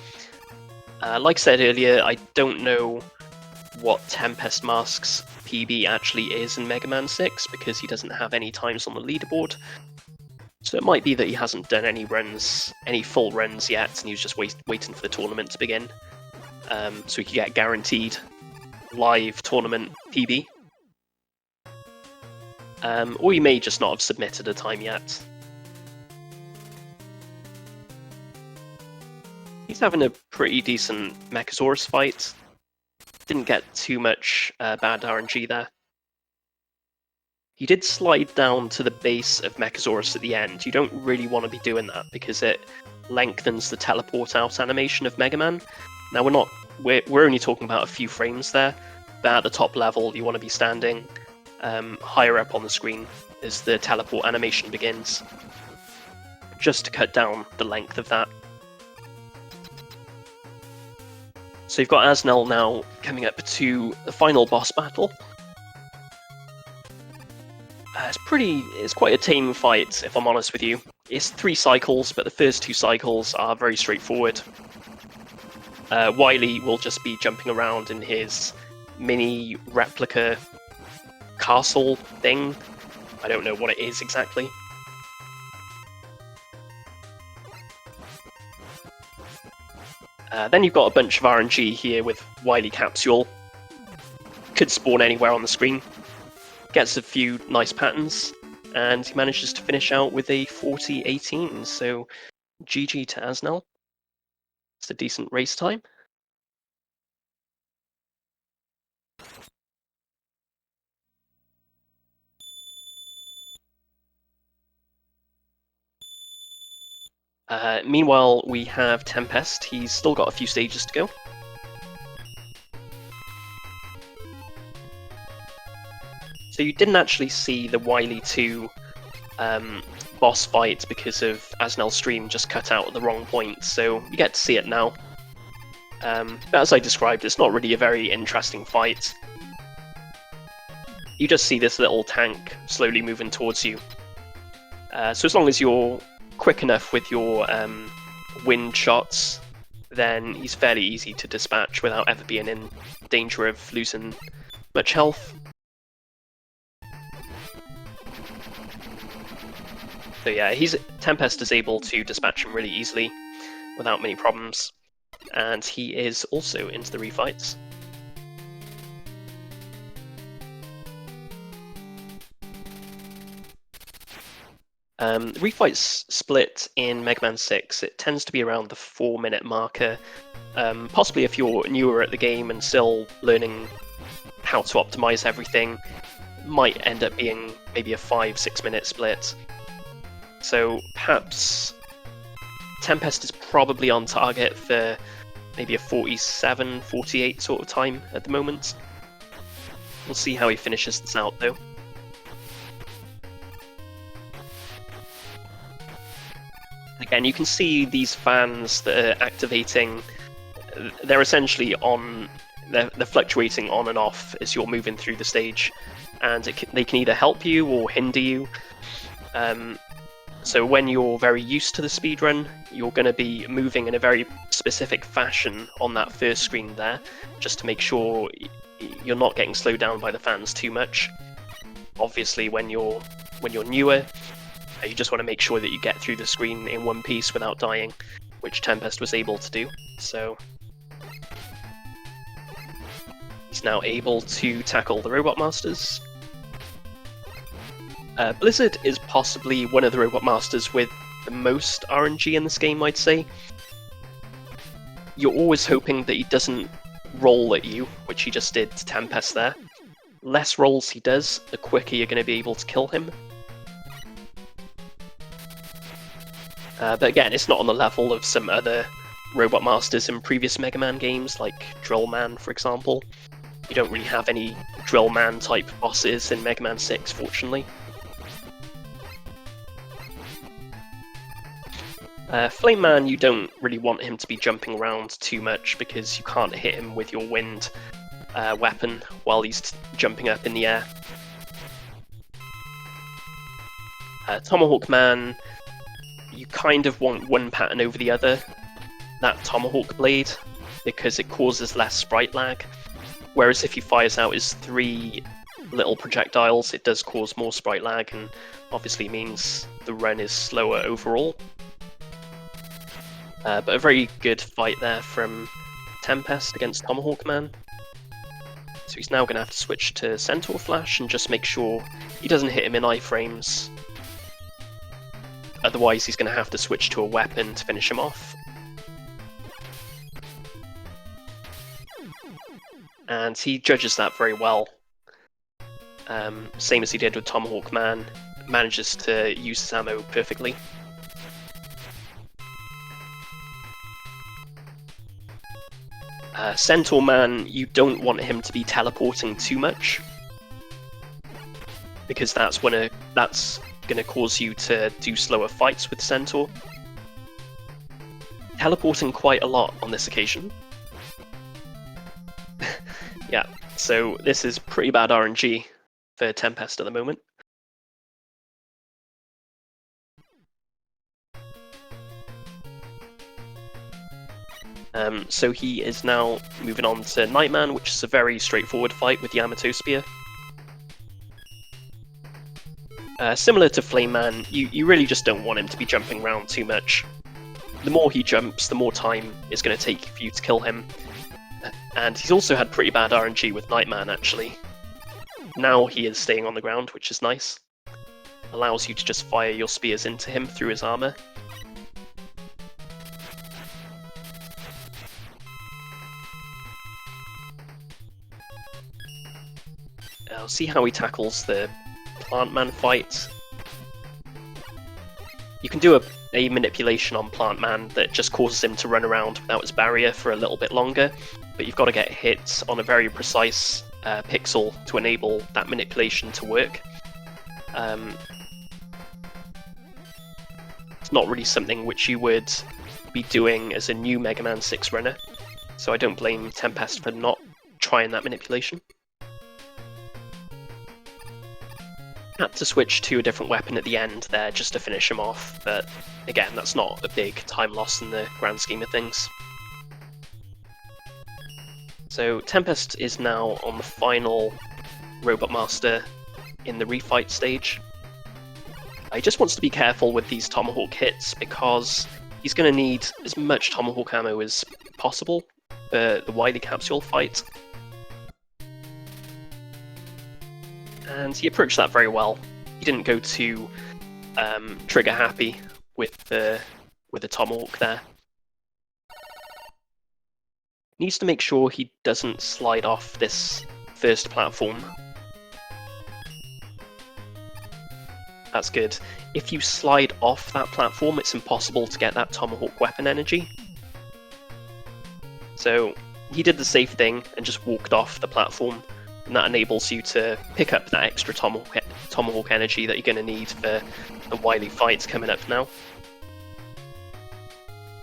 Like I said earlier, I don't know what Tempest Mask's PB actually is in Mega Man 6 because he doesn't have any times on the leaderboard. So it might be that he hasn't done any full runs yet, and he was just waiting for the tournament to begin, so he could get guaranteed live tournament PB. Or he may just not have submitted a time yet. He's having a pretty decent Mechasaurus fight. Didn't get too much bad RNG there. He did slide down to the base of Mechasaurus at the end. You don't really want to be doing that because it lengthens the teleport out animation of Mega Man. Now we're only talking about a few frames there, but at the top level you want to be standing higher up on the screen as the teleport animation begins, just to cut down the length of that. So you've got AsneL now coming up to the final boss battle. It's quite a tame fight, if I'm honest with you. It's 3 cycles, but the first 2 cycles are very straightforward. Wily will just be jumping around in his mini replica castle thing. I don't know what it is exactly. Then you've got a bunch of RNG here with Wily Capsule. Could spawn anywhere on the screen. Gets a few nice patterns, and he manages to finish out with a 40:18. So GG to AsneL. It's a decent race time. Meanwhile, we have Tempest. He's still got a few stages to go. So you didn't actually see the Wily 2 boss fight because of AsneL's stream just cut out at the wrong point, so you get to see it now. But as I described, it's not really a very interesting fight. You just see this little tank slowly moving towards you. So as long as you're quick enough with your wind shots, then he's fairly easy to dispatch without ever being in danger of losing much health. So yeah, Tempest is able to dispatch him really easily without many problems, and he is also into the refights. Refights split in Mega Man 6. It tends to be around the 4-minute marker. Possibly if you're newer at the game and still learning how to optimize everything, it might end up being maybe a 5-6 minute split. So perhaps Tempest is probably on target for maybe a 47, 48 sort of time at the moment. We'll see how he finishes this out though. Again, you can see these fans that are activating. They're essentially on. They're fluctuating on and off as you're moving through the stage. and they can either help you or hinder you. So when you're very used to the speedrun, you're going to be moving in a very specific fashion on that first screen there, just to make sure you're not getting slowed down by the fans too much. Obviously, when you're newer, you just want to make sure that you get through the screen in one piece without dying, which Tempest was able to do. So he's now able to tackle the Robot Masters. Blizzard is possibly one of the Robot Masters with the most RNG in this game, I'd say. You're always hoping that he doesn't roll at you, which he just did to Tempest there. Less rolls he does, the quicker you're going to be able to kill him. But again, it's not on the level of some other Robot Masters in previous Mega Man games, like Drill Man, for example. You don't really have any Drill Man type bosses in Mega Man 6, fortunately. Flame Man, you don't really want him to be jumping around too much because you can't hit him with your wind weapon while he's jumping up in the air. Tomahawk Man, you kind of want one pattern over the other, that Tomahawk blade, because it causes less sprite lag, whereas if he fires out his 3 little projectiles, it does cause more sprite lag, and obviously means the run is slower overall. But a very good fight there from Tempest against Tomahawk Man. So he's now going to have to switch to Centaur Flash and just make sure he doesn't hit him in iframes. Otherwise he's going to have to switch to a weapon to finish him off. And he judges that very well. Same as he did with Tomahawk Man, manages to use his ammo perfectly. Centaur Man, you don't want him to be teleporting too much, because that's going to cause you to do slower fights with Centaur. Teleporting quite a lot on this occasion. Yeah, so this is pretty bad RNG for Tempest at the moment. So he is now moving on to Nightman, which is a very straightforward fight with Yamato Spear. Similar to Flame Man, you really just don't want him to be jumping around too much. The more he jumps, the more time it's going to take for you to kill him. And he's also had pretty bad RNG with Nightman, actually. Now he is staying on the ground, which is nice. Allows you to just fire your spears into him through his armor. I'll see how he tackles the Plant Man fight. You can do a manipulation on Plant Man that just causes him to run around without his barrier for a little bit longer, but you've got to get hit on a very precise pixel to enable that manipulation to work. It's not really something which you would be doing as a new Mega Man 6 runner, so I don't blame Tempest for not trying that manipulation. Had to switch to a different weapon at the end there just to finish him off, but again, that's not a big time loss in the grand scheme of things. So Tempest is now on the final Robot Master in the refight stage. He just wants to be careful with these Tomahawk hits because he's going to need as much Tomahawk ammo as possible for the Wily Capsule fight. And he approached that very well. He didn't go too trigger happy with the Tomahawk there. Needs to make sure he doesn't slide off this first platform. That's good. If you slide off that platform, it's impossible to get that Tomahawk weapon energy. So he did the safe thing and just walked off the platform. And that enables you to pick up that extra Tomahawk energy that you're going to need for the Wily fights coming up now.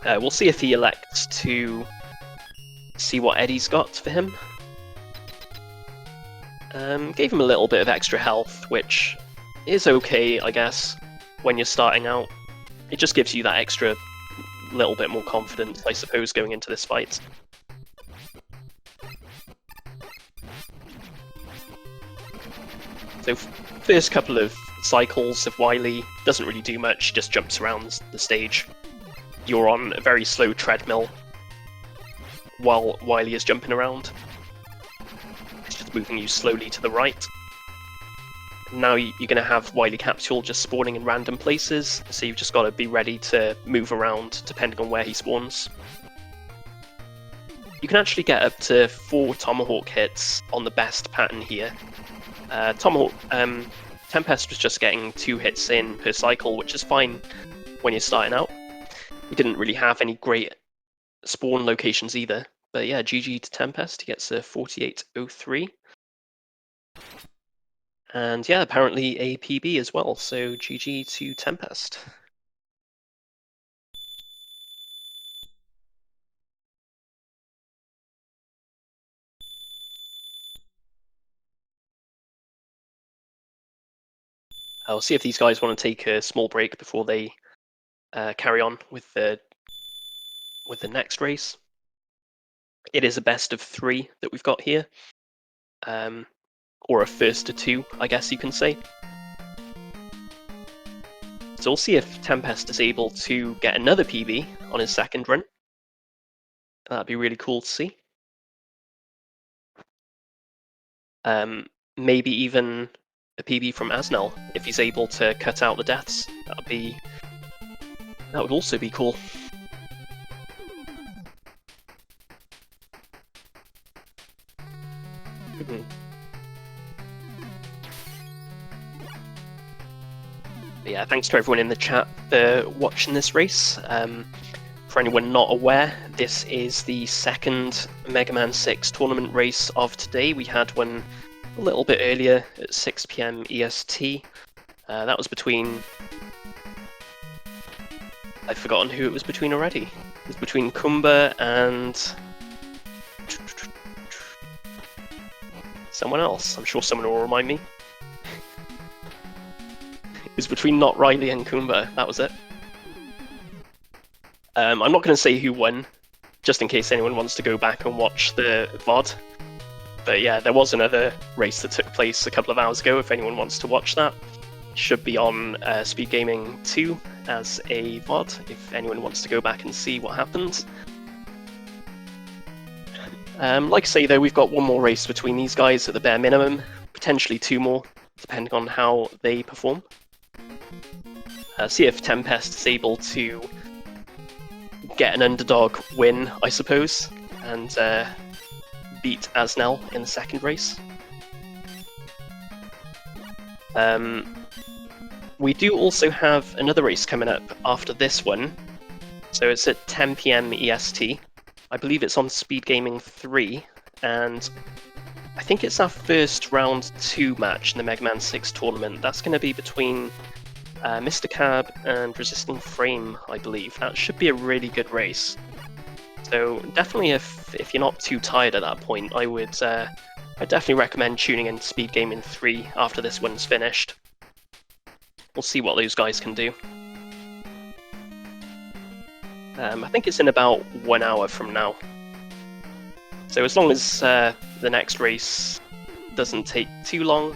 We'll see if he elects to see what Eddie's got for him. Gave him a little bit of extra health, which is okay, I guess, when you're starting out. It just gives you that extra little bit more confidence, I suppose, going into this fight. So first couple of cycles of Wily doesn't really do much, just jumps around the stage. You're on a very slow treadmill while Wily is jumping around. It's just moving you slowly to the right. Now you're going to have Wily Capsule just spawning in random places, so you've just got to be ready to move around depending on where he spawns. You can actually get up to 4 Tomahawk hits on the best pattern here. Tempest was just getting 2 hits in per cycle, which is fine when you're starting out. He didn't really have any great spawn locations either. But yeah, GG to Tempest, he gets a 48.03. And yeah, apparently a PB as well, so GG to Tempest. I'll see if these guys want to take a small break before they carry on with the next race. It is a best of 3 that we've got here, or a first to 2, I guess you can say. So we'll see if Tempest is able to get another PB on his second run. That'd be really cool to see. Maybe even a PB from AsneL if he's able to cut out the deaths. That would also be cool. Yeah, thanks to everyone in the chat for watching this race. For anyone not aware, this is the second Mega Man 6 tournament race of today. We had one a little bit earlier at 6 PM EST. That was between... I've forgotten who it was between already. It was between Kumba and... someone else. I'm sure someone will remind me. It was between Not Riley and Kumba, that was it. I'm not going to say who won, just in case anyone wants to go back and watch the VOD. But yeah, there was another race that took place a couple of hours ago, if anyone wants to watch that. It should be on SpeedGaming 2 as a VOD, if anyone wants to go back and see what happened. Like I say though, we've got one more race between these guys at the bare minimum, potentially 2 more, depending on how they perform. See if Tempest is able to get an underdog win, I suppose, and beat AsneL in the second race. We do also have another race coming up after this one, so it's at 10 PM EST. I believe it's on SpeedGaming 3, and I think it's our first round 2 match in the Mega Man 6 tournament. That's going to be between Mr. Cab and Resisting Frame, I believe. That should be a really good race. So definitely, if you're not too tired at that point, I'd definitely recommend tuning in to SpeedGaming 3 after this one's finished. We'll see what those guys can do. I think it's in about 1 hour from now. So as long as the next race doesn't take too long,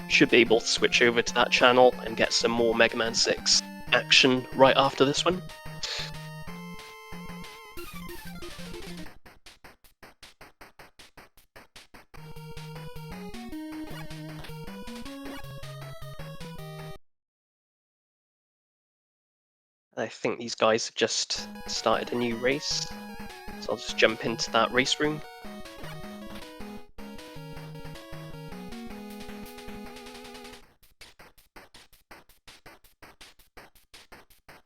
should be able to switch over to that channel and get some more Mega Man 6 action right after this one. I think these guys have just started a new race, so I'll just jump into that race room.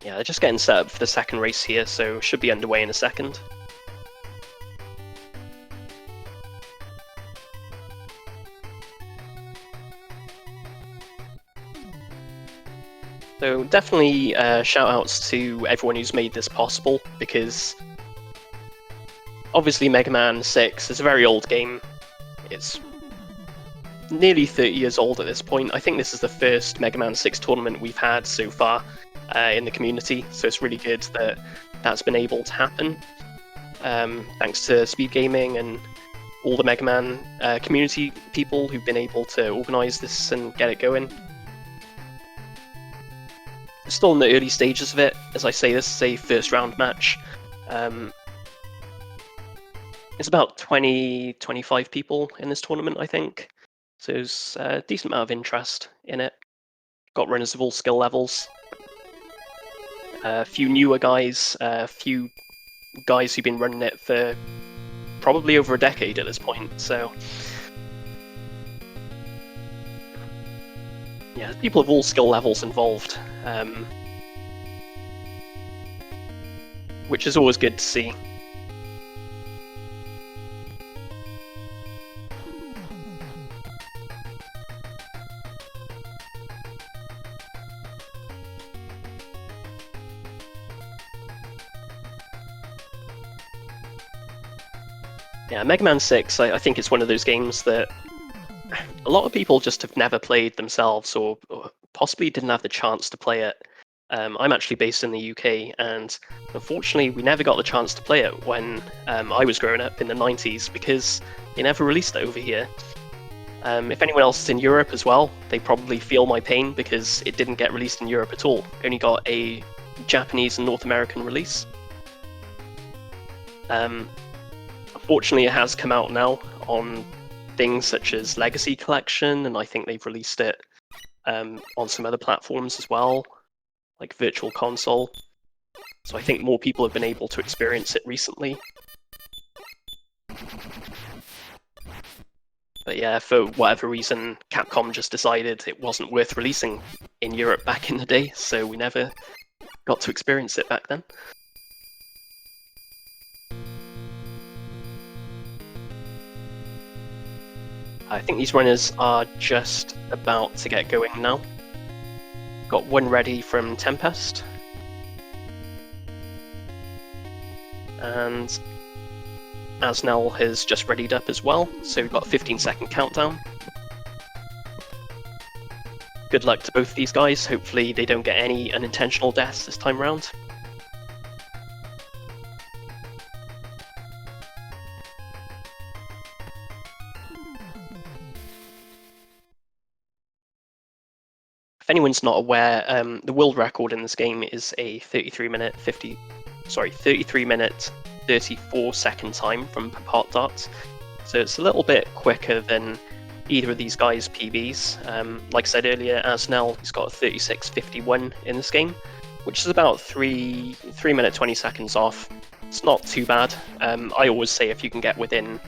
Yeah, they're just getting set up for the second race here, so should be underway in a second. So definitely shout outs to everyone who's made this possible, because obviously Mega Man 6 is a very old game. It's nearly 30 years old at this point. I think this is the first Mega Man 6 tournament we've had so far in the community, so it's really good that that's been able to happen. Thanks to SpeedGaming and all the Mega Man community people who've been able to organise this and get it going. Still in the early stages of it. As I say, this is a first round match. It's about 20-25 people in this tournament, I think. So there's a decent amount of interest in it. Got runners of all skill levels. A few newer guys, a few guys who've been running it for probably over a decade at this point, so yeah, there's people of all skill levels involved, which is always good to see. Yeah, Mega Man 6, I think it's one of those games that a lot of people just have never played themselves, or possibly didn't have the chance to play it. I'm actually based in the UK, and unfortunately we never got the chance to play it when I was growing up in the 90s, because they never released it over here. If anyone else is in Europe as well, they probably feel my pain, because it didn't get released in Europe at all. It only got a Japanese and North American release. Fortunately, it has come out now on things such as Legacy Collection, and I think they've released it on some other platforms as well, like Virtual Console. So I think more people have been able to experience it recently. But yeah, for whatever reason, Capcom just decided it wasn't worth releasing in Europe back in the day, so we never got to experience it back then. I think these runners are just about to get going now. Got one ready from Tempest. And AsneL has just readied up as well, so we've got a 15-second countdown. Good luck to both these guys, hopefully they don't get any unintentional deaths this time around. If anyone's not aware, the world record in this game is a 33 minute 34-second time from pot dot. So it's a little bit quicker than either of these guys' PBs. Like I said earlier, AsneL, he's got a 36.51 in this game, which is about 3 minutes 20 seconds off. It's not too bad. I always say if you can get within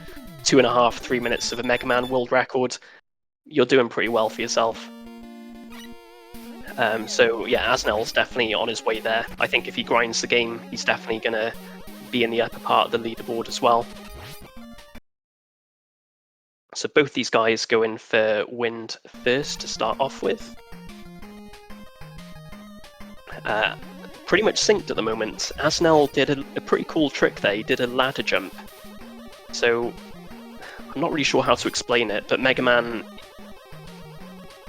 2.5-3 minutes of a Mega Man world record, you're doing pretty well for yourself. So yeah, AsneL's definitely on his way there. I think if he grinds the game, he's definitely going to be in the upper part of the leaderboard as well. So both these guys go in for wind first to start off with. Pretty much synced at the moment. AsneL did a pretty cool trick there. He did a ladder jump. So I'm not really sure how to explain it, but Mega Man,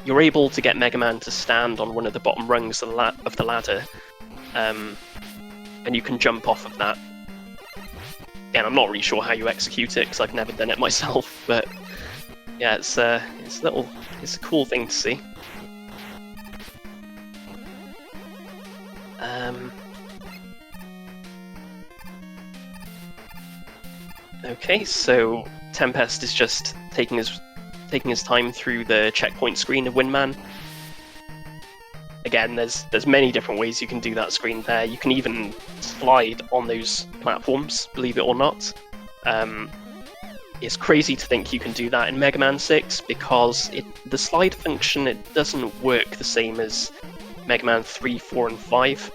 you're able to get Mega Man to stand on one of the bottom rungs of the ladder, and you can jump off of that. Again, I'm not really sure how you execute it because I've never done it myself, but yeah, it's a cool thing to see. Okay, so Tempest is just taking his time through the checkpoint screen of Windman. Again, there's many different ways you can do that screen there. You can even slide on those platforms, believe it or not. It's crazy to think you can do that in Mega Man 6 because the slide function, it doesn't work the same as Mega Man 3, 4, and 5.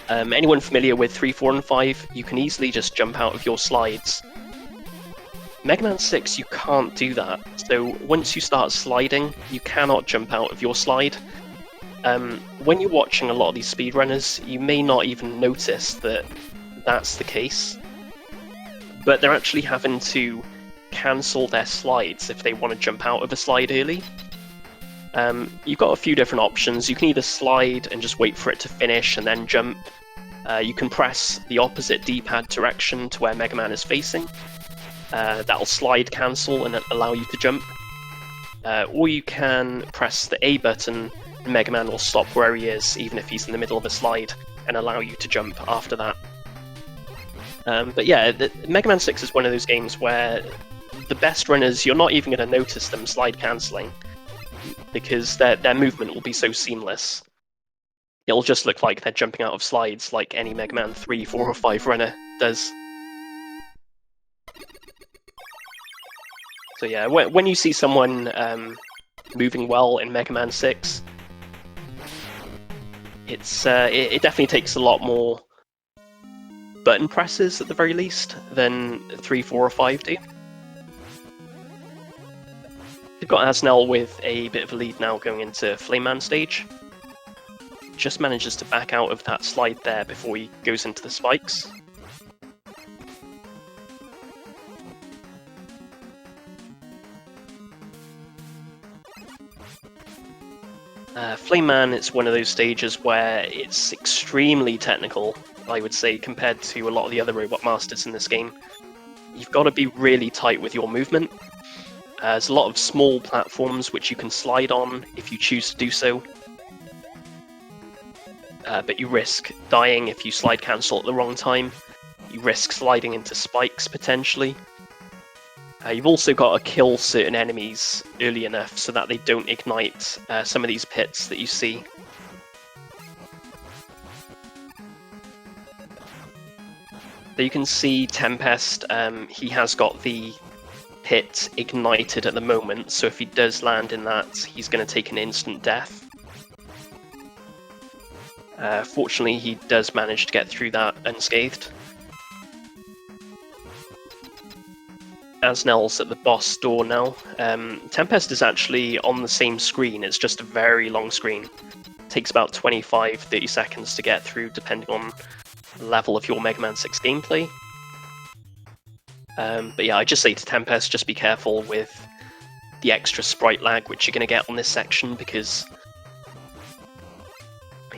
Anyone familiar with 3, 4, and 5, you can easily just jump out of your slides. Mega Man 6, you can't do that. So once you start sliding, you cannot jump out of your slide. When you're watching a lot of these speedrunners, you may not even notice that that's the case. But they're actually having to cancel their slides if they want to jump out of a slide early. You've got a few different options. You can either slide and just wait for it to finish and then jump. You can press the opposite D-pad direction to where Mega Man is facing. That'll slide cancel and allow you to jump. Or you can press the A button and Mega Man will stop where he is, even if he's in the middle of a slide, and allow you to jump after that. But yeah, Mega Man 6 is one of those games where the best runners, you're not even going to notice them slide cancelling, because their movement will be so seamless. It'll just look like they're jumping out of slides like any Mega Man 3, 4, or 5 runner does. So yeah, when you see someone moving well in Mega Man 6, it definitely takes a lot more button presses at the very least than 3, 4, or 5 do. We've got AsneL with a bit of a lead now going into Flame Man stage. Just manages to back out of that slide there before he goes into the spikes. Flame Man, it's one of those stages where it's extremely technical, I would say, compared to a lot of the other Robot Masters in this game. You've got to be really tight with your movement. There's a lot of small platforms which you can slide on if you choose to do so. But you risk dying if you slide cancel at the wrong time. You risk sliding into spikes, potentially. You've also got to kill certain enemies early enough so that they don't ignite some of these pits that you see. So you can see Tempest, he has got the pit ignited at the moment, so if he does land in that, he's going to take an instant death. Fortunately, he does manage to get through that unscathed. AsneL's at the boss door now. Tempest is actually on the same screen, it's just a very long screen. It takes about 25-30 seconds to get through, depending on the level of your Mega Man 6 gameplay. But yeah, I just say to Tempest, just be careful with the extra sprite lag which you're going to get on this section, because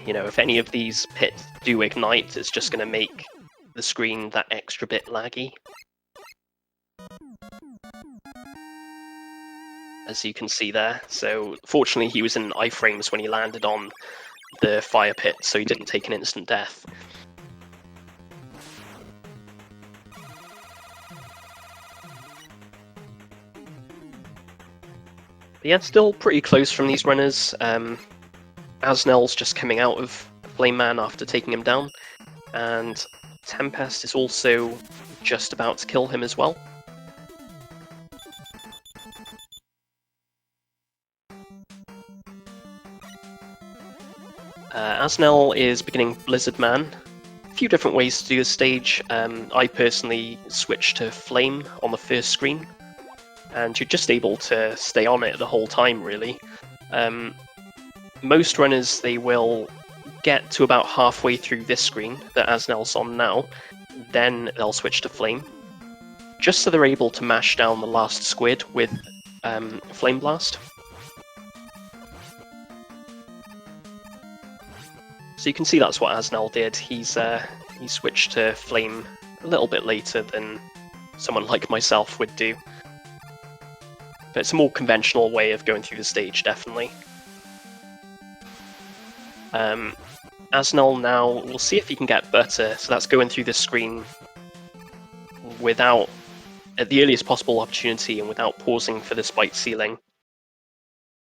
you know, if any of these pits do ignite, it's just going to make the screen that extra bit laggy. As you can see there. So fortunately he was in iframes when he landed on the fire pit, so he didn't take an instant death. But yeah, still pretty close from these runners. AsneL's just coming out of Flame Man after taking him down, and Tempest is also just about to kill him as well. AsneL is beginning Blizzard Man. A few different ways to do this stage. I personally switched to Flame on the first screen, and you're just able to stay on it the whole time, really. Most runners, they will get to about halfway through this screen that AsneL's on now, then they'll switch to Flame, just so they're able to mash down the last squid with Flame Blast. So you can see that's what AsneL did. He switched to Flame a little bit later than someone like myself would do. But it's a more conventional way of going through the stage, definitely. AsneL now, we'll see if he can get Butter, so that's going through the screen without, at the earliest possible opportunity and without pausing for the spiked ceiling.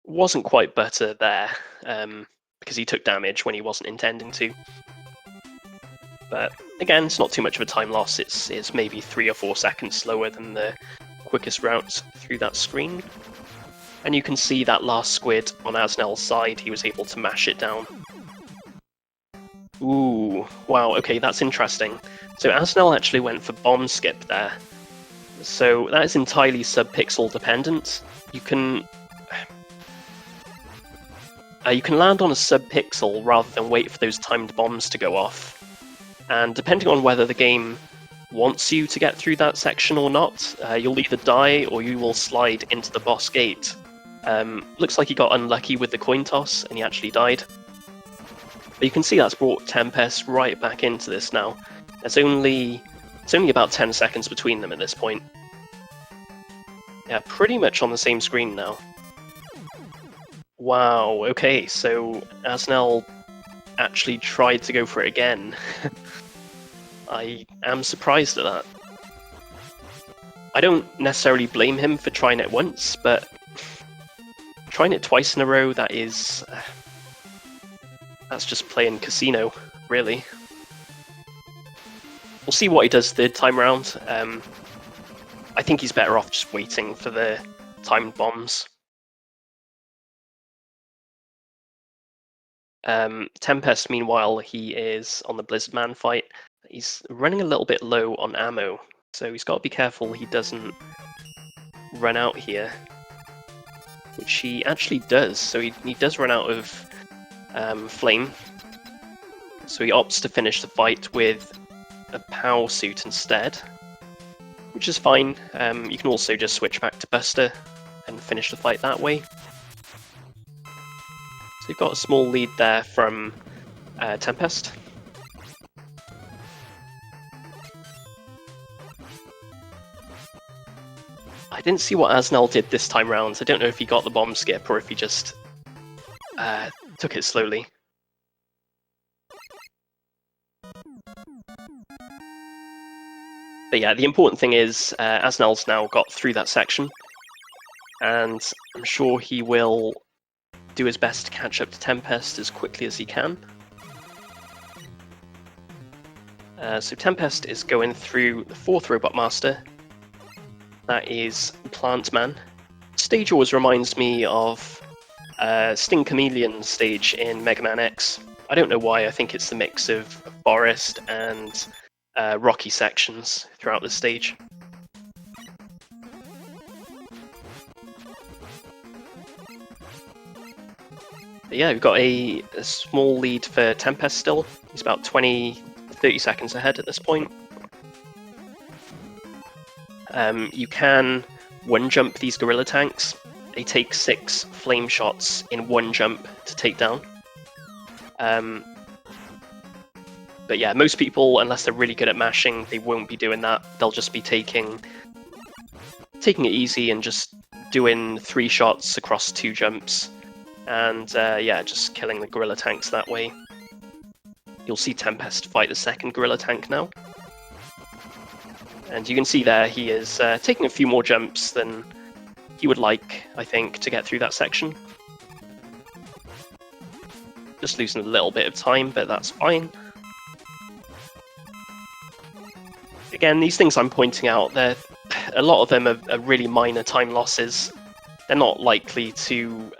Wasn't quite Butter there, because he took damage when he wasn't intending to. But again, it's not too much of a time loss, it's maybe 3 or 4 seconds slower than the quickest route through that screen. And you can see that last squid on AsneL's side, he was able to mash it down. Ooh, wow, okay, that's interesting. So AsneL actually went for bomb skip there. So that is entirely sub-pixel dependent. You can land on a sub-pixel rather than wait for those timed bombs to go off. And depending on whether the game wants you to get through that section or not. You'll either die or you will slide into the boss gate. Looks like he got unlucky with the coin toss and he actually died. But you can see that's brought Tempest right back into this now. It's only about 10 seconds between them at this point. Yeah, pretty much on the same screen now. Wow, okay, so AsneL actually tried to go for it again. I am surprised at that. I don't necessarily blame him for trying it once, but trying it twice in a row, that's just playing casino, really. We'll see what he does third time round. I think he's better off just waiting for the timed bombs. Tempest, meanwhile, he is on the Blizzard Man fight. He's running a little bit low on ammo, so he's got to be careful he doesn't run out here. Which he actually does, so he does run out of flame. So he opts to finish the fight with a power suit instead, which is fine. You can also just switch back to Buster and finish the fight that way. So you've got a small lead there from Tempest. I didn't see what AsneL did this time round. I don't know if he got the bomb skip or if he just took it slowly. But yeah, the important thing is AsneL's now got through that section, and I'm sure he will do his best to catch up to Tempest as quickly as he can. So Tempest is going through the 4th Robot Master. That is Plant Man. Stage always reminds me of Sting Chameleon stage in Mega Man X. I don't know why, I think it's the mix of forest and rocky sections throughout the stage. But yeah, we've got a small lead for Tempest still. He's about 20-30 seconds ahead at this point. You can one-jump these gorilla tanks. They take 6 flame shots in one jump to take down. But yeah, most people, unless they're really good at mashing, they won't be doing that. They'll just be taking it easy and just doing 3 shots across 2 jumps. And yeah, just killing the gorilla tanks that way. You'll see Tempest fight the second gorilla tank now. And you can see there he is taking a few more jumps than he would like, I think, to get through that section. Just losing a little bit of time, but that's fine. Again, these things I'm pointing out, a lot of them are really minor time losses. They're not likely to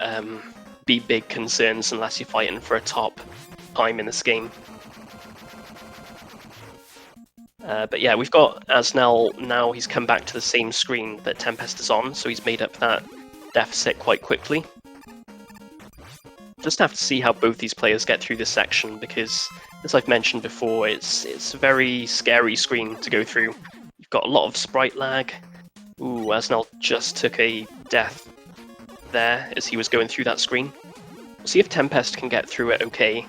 be big concerns unless you're fighting for a top time in this game. But yeah, we've got AsneL now. He's come back to the same screen that Tempest is on, so he's made up that deficit quite quickly. Just have to see how both these players get through this section, because, as I've mentioned before, it's a very scary screen to go through. You've got a lot of sprite lag. Ooh, AsneL just took a death there as he was going through that screen. We'll see if Tempest can get through it okay.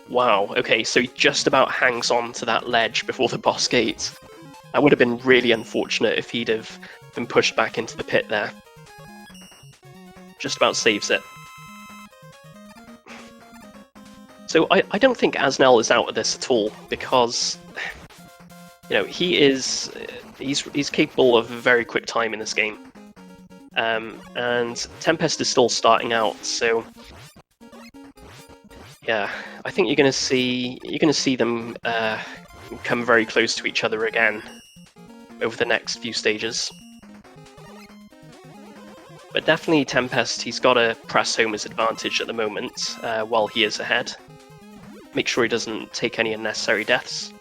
Wow, okay, so he just about hangs on to that ledge before the boss gate. That would have been really unfortunate if he'd have been pushed back into the pit there. Just about saves it. So I don't think AsneL is out of this at all, because you know he's capable of a very quick time in this game. And Tempest is still starting out, so yeah, I think you're gonna see them come very close to each other again over the next few stages. But definitely Tempest, he's got to press home his advantage at the moment while he is ahead. Make sure he doesn't take any unnecessary deaths.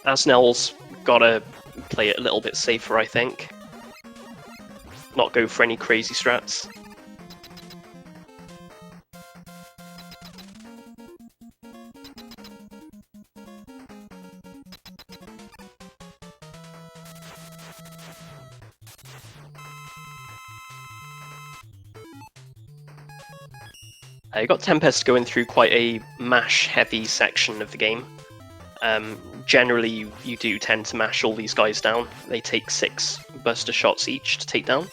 AsneL's got to play it a little bit safer, I think. Not go for any crazy strats. You've got Tempest going through quite a mash-heavy section of the game. Generally, you do tend to mash all these guys down. They take 6 buster shots each to take down.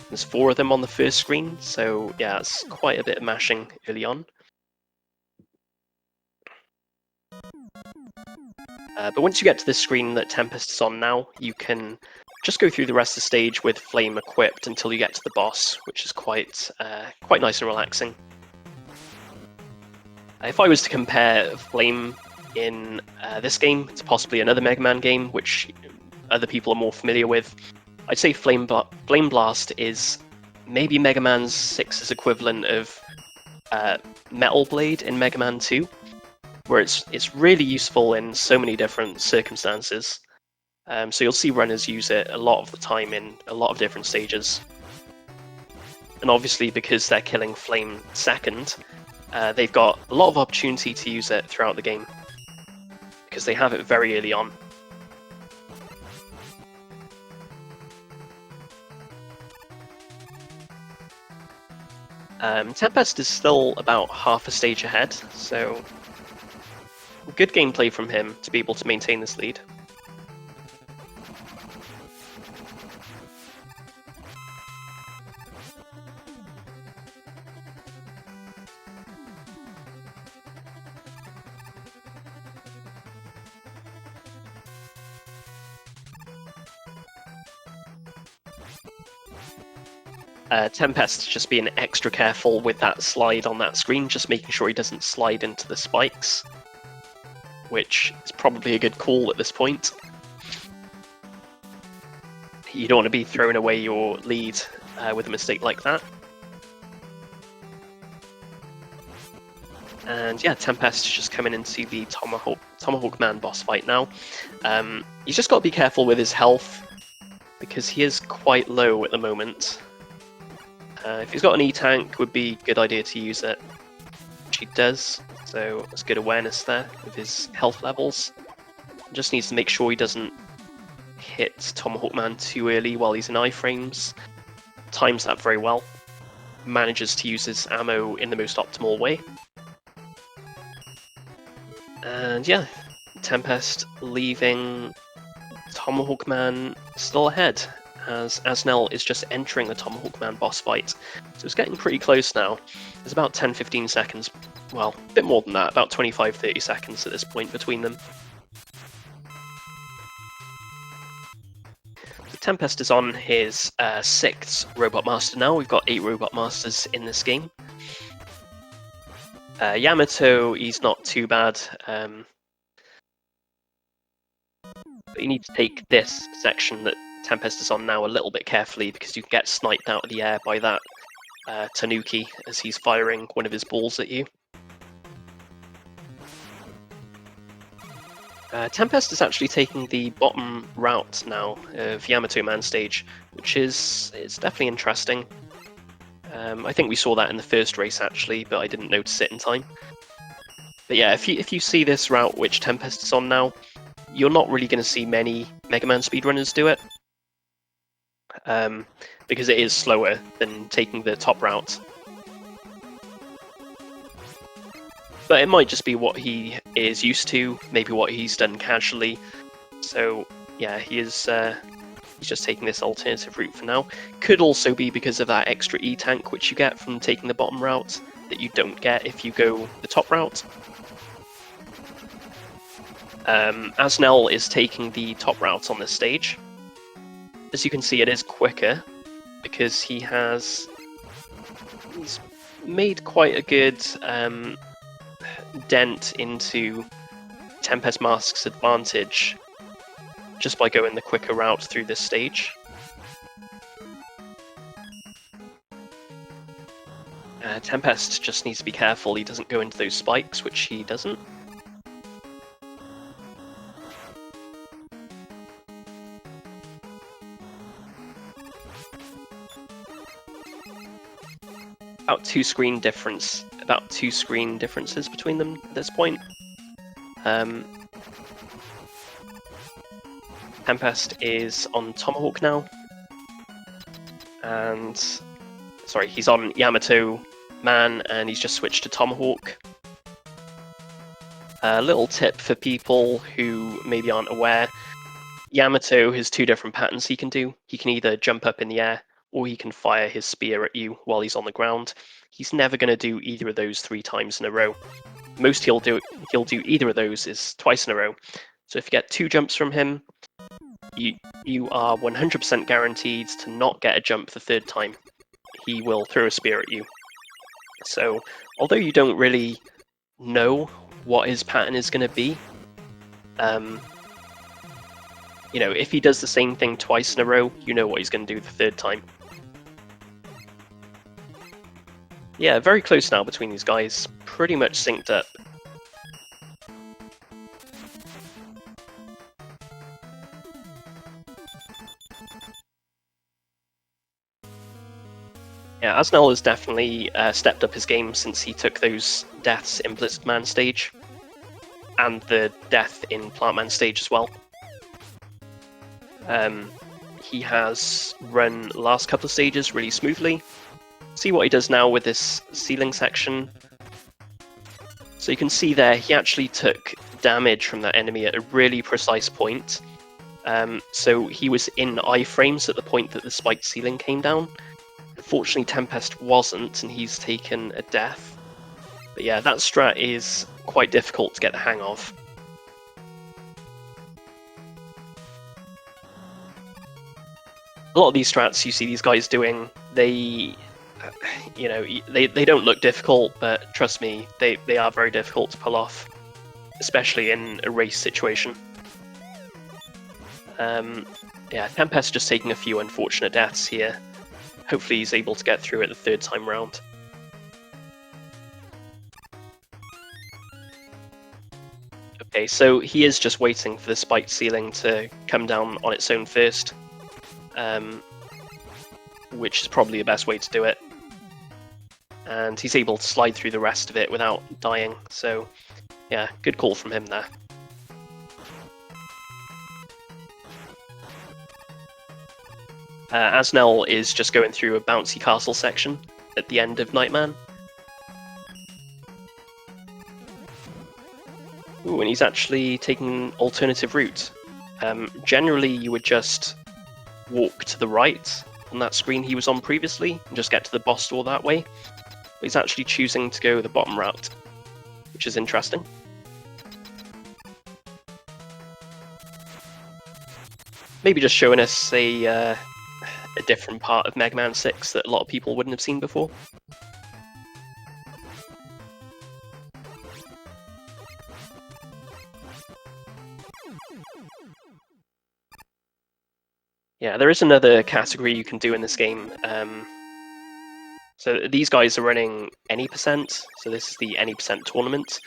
There's 4 of them on the first screen, so yeah, it's quite a bit of mashing early on. But once you get to this screen that Tempest is on now, you can just go through the rest of the stage with Flame equipped until you get to the boss, which is quite nice and relaxing. If I was to compare Flame in this game to possibly another Mega Man game, which other people are more familiar with, I'd say Flame Blast is maybe Mega Man 6's equivalent of Metal Blade in Mega Man 2, where it's really useful in so many different circumstances. So you'll see runners use it a lot of the time in a lot of different stages. And obviously, because they're killing Flame second, they've got a lot of opportunity to use it throughout the game, because they have it very early on. Tempest is still about half a stage ahead, so good gameplay from him to be able to maintain this lead. Tempest just being extra careful with that slide on that screen, just making sure he doesn't slide into the spikes, which is probably a good call at this point. You don't want to be throwing away your lead with a mistake like that. And yeah, Tempest is just coming into the Tomahawk Man boss fight now. He's just got to be careful with his health, because he is quite low at the moment. If he's got an E-tank, would be a good idea to use it, which he does, so there's good awareness there with his health levels. Just needs to make sure he doesn't hit Tomahawk Man too early while he's in iframes. Times that very well. Manages to use his ammo in the most optimal way. And yeah, Tempest leaving Tomahawk Man still ahead, as AsneL is just entering the Tomahawk Man boss fight. So it's getting pretty close now. There's about 10-15 seconds, well, a bit more than that, about 25-30 seconds at this point between them. So Tempest is on his 6th Robot Master now. We've got 8 Robot Masters in this game. Yamato, he's not too bad. But you need to take this section that Tempest is on now a little bit carefully, because you can get sniped out of the air by that Tanuki as he's firing one of his balls at you. Tempest is actually taking the bottom route now of Yamato Man stage, which is definitely interesting. I think we saw that in the first race actually, but I didn't notice it in time. But yeah, if you see this route which Tempest is on now, you're not really going to see many Mega Man speedrunners do it, because it is slower than taking the top route. But it might just be what he is used to, maybe what he's done casually. So yeah, he's just taking this alternative route for now. Could also be because of that extra E-tank which you get from taking the bottom route that you don't get if you go the top route. AsneL is taking the top route on this stage. As you can see, it is quicker because he's made quite a good dent into Tempest Mask's advantage just by going the quicker route through this stage. Tempest just needs to be careful he doesn't go into those spikes, which he doesn't. About two screen differences between them at this point. Tempest is on Tomahawk now, and sorry, he's on Yamato Man, and he's just switched to Tomahawk. A little tip for people who maybe aren't aware, Yamato has two different patterns he can do. He can either jump up in the air, or he can fire his spear at you while he's on the ground. He's never going to do either of those 3 times in a row. Most he'll do either of those is twice in a row. So if you get 2 jumps from him, you are 100% guaranteed to not get a jump the 3rd time. He will throw a spear at you. So although you don't really know what his pattern is going to be, you know, if he does the same thing twice in a row, you know what he's going to do the 3rd time. Yeah, very close now between these guys, pretty much synced up. Yeah, AsneL has definitely stepped up his game since he took those deaths in Blizzard Man stage, and the death in Plant Man stage as well. He has run the last couple of stages really smoothly. See what he does now with this ceiling section. So you can see there, he actually took damage from that enemy at a really precise point. So he was in iframes at the point that the spiked ceiling came down. Unfortunately, Tempest wasn't, and he's taken a death. But yeah, that strat is quite difficult to get the hang of. A lot of these strats you see these guys doing, they don't look difficult, but trust me, they are very difficult to pull off, especially in a race situation. Yeah, Tempest just taking a few unfortunate deaths here. Hopefully he's able to get through it the 3rd time round. Okay, so he is just waiting for the spiked ceiling to come down on its own first, which is probably the best way to do it. And he's able to slide through the rest of it without dying, so yeah, good call from him there. AsneL is just going through a bouncy castle section at the end of Nightman. Ooh, and he's actually taking an alternative route. Generally, you would just walk to the right on that screen he was on previously and just get to the boss door that way. But he's actually choosing to go the bottom route, which is interesting. Maybe just showing us a different part of Mega Man 6 that a lot of people wouldn't have seen before. Yeah, there is another category you can do in this game. So these guys are running any percent, so this is the any percent tournament.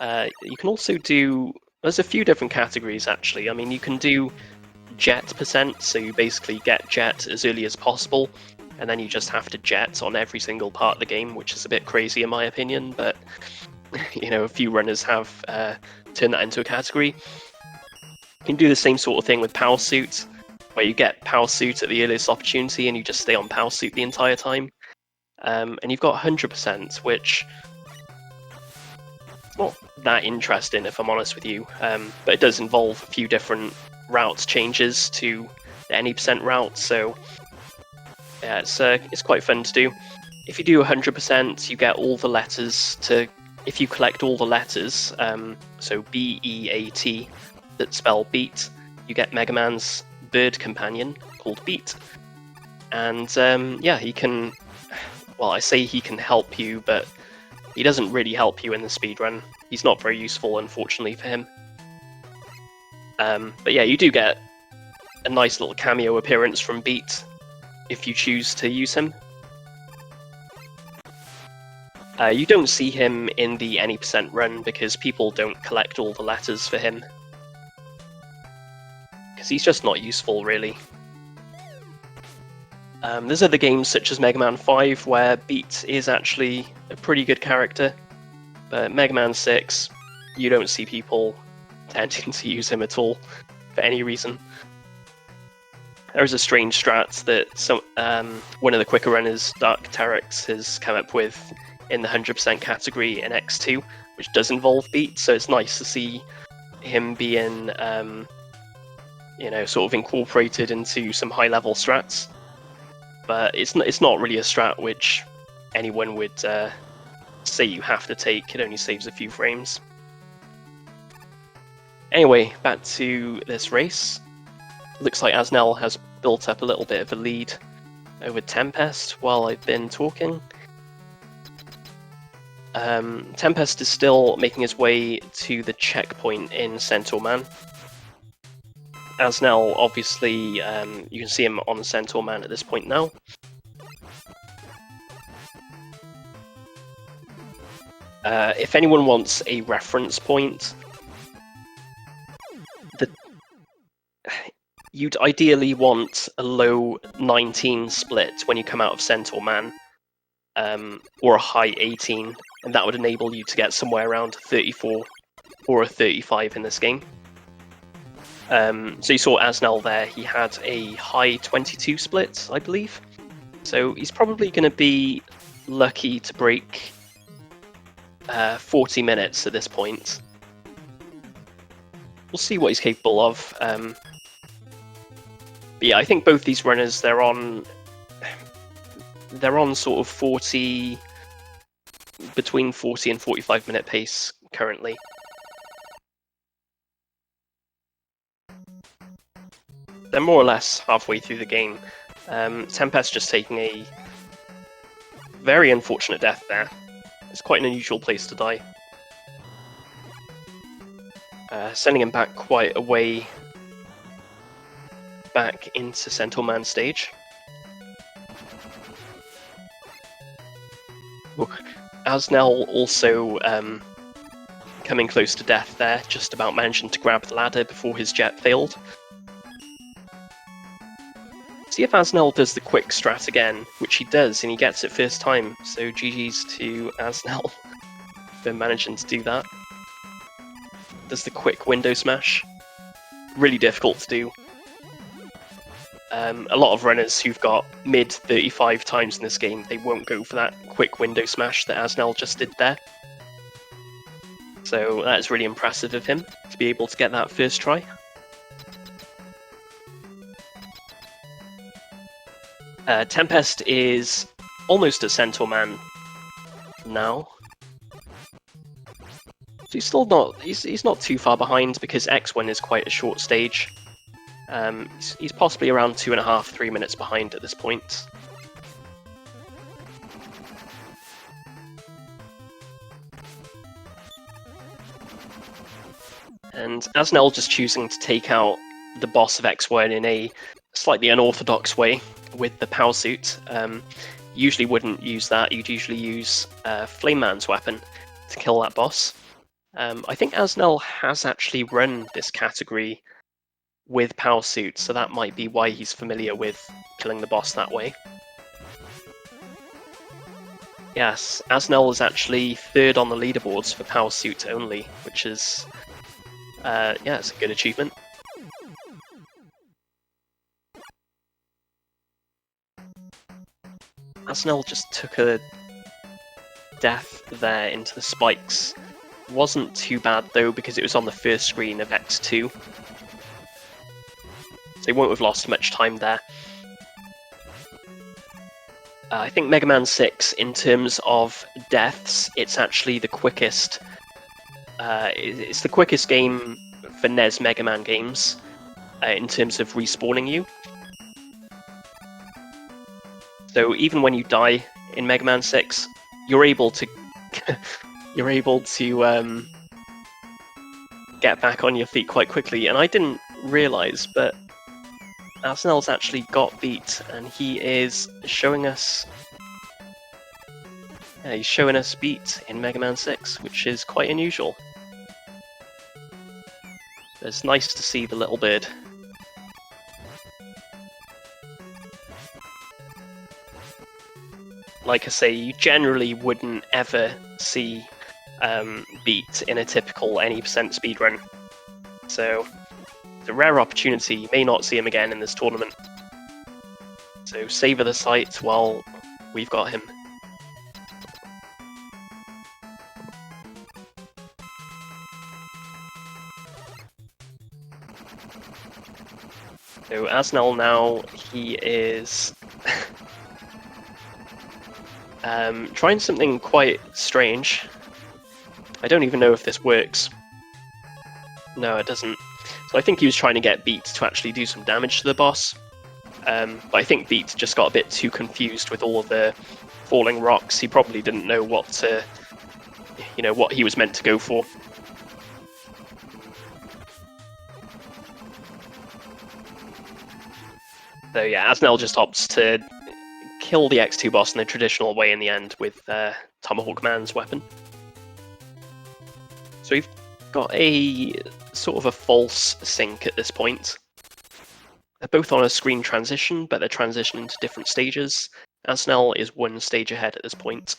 You can also do, there's a few different categories actually. I mean, you can do jet percent, so you basically get jet as early as possible, and then you just have to jet on every single part of the game, which is a bit crazy in my opinion, but you know, a few runners have turned that into a category. You can do the same sort of thing with power suit, where you get power suit at the earliest opportunity and you just stay on power suit the entire time. And you've got 100%, which is not that interesting if I'm honest with you, but it does involve a few different route changes to the any percent route, so yeah, it's quite fun to do. If you do 100%, you get all the letters to, if you collect all the letters, so B-E-A-T, that spell beat, you get Mega Man's bird companion called Beat. And yeah, he can, well, I say he can help you, but he doesn't really help you in the speedrun. He's not very useful, unfortunately, for him. But yeah, you do get a nice little cameo appearance from Beat if you choose to use him. You don't see him in the any percent run because people don't collect all the letters for him. Because he's just not useful, really. There's other games such as Mega Man 5 where Beat is actually a pretty good character, but Mega Man 6, you don't see people tending to use him at all for any reason. There's a strange strat that one of the quicker runners, Dark Terex, has come up with. in the 100% category in X2, which does involve beat. So it's nice to see him being, you know, sort of incorporated into some high-level strats. But it's not really a strat which anyone would say you have to take. It only saves a few frames. Anyway, back to this race. Looks like AsneL has built up a little bit of a lead over Tempest while I've been talking. Tempest is still making his way to the checkpoint in Centaur Man. AsneL, obviously, you can see him on Centaur Man at this point now. If anyone wants a reference point, you'd ideally want a low 19 split when you come out of Centaur Man, or a high 18, and that would enable you to get somewhere around 34 or a 35 in this game. So you saw AsneL there, he had a high 22 split, I believe. So he's probably going to be lucky to break 40 minutes at this point. We'll see what he's capable of. But yeah, I think both these runners, they're on sort of 40, between 40 and 45 minute pace currently. They're more or less halfway through the game. Tempest just taking a very unfortunate death there. It's quite an unusual place to die. Sending him back quite a way back into Centaur Man stage. AsneL also coming close to death there, just about managing to grab the ladder before his jet failed. See if AsneL does the quick strat again, which he does, and he gets it first time, so GG's to AsneL for managing to do that. Does the quick window smash. Really difficult to do. A lot of runners who've got mid 35 times in this game, they won't go for that quick window smash that AsneL just did there. So that is really impressive of him, to be able to get that first try. Tempest is almost at Centaur Man now. So he's still not, he's not too far behind because X1 is quite a short stage. He's possibly around 2.5, 3 minutes behind at this point. And AsneL just choosing to take out the boss of X1 in a slightly unorthodox way with the power suit. Usually wouldn't use that, you'd usually use Flame Man's weapon to kill that boss. I think AsneL has actually run this category with power suit, so that might be why he's familiar with killing the boss that way. Yes, AsneL is actually third on the leaderboards for power suit only, which is, yeah, it's a good achievement. AsneL just took a death there into the spikes. Wasn't too bad though, because it was on the first screen of X2. So he won't have lost much time there. I think Mega Man 6, in terms of deaths, it's actually the quickest. It's the quickest game for NES Mega Man games in terms of respawning you. So even when you die in Mega Man 6, you're able to get back on your feet quite quickly. And I didn't realise, but AsneL's actually got beat, and he is showing us. He's showing us beat in Mega Man 6, which is quite unusual. It's nice to see the little bird. Like I say, you generally wouldn't ever see beat in a typical any percent speedrun. So it's a rare opportunity. You may not see him again in this tournament. So savour the sight while we've got him. So AsneL now, he is trying something quite strange. I don't even know if this works. No, it doesn't. So I think he was trying to get Beat to actually do some damage to the boss. But I think Beat just got a bit too confused with all of the falling rocks. He probably didn't know what to, what he was meant to go for. So yeah, AsneL just opts to kill the X2 boss in the traditional way in the end with Tomahawk Man's weapon. So we've got a sort of a false sync at this point. They're both on a screen transition, but they're transitioning to different stages. AsneL is one stage ahead at this point.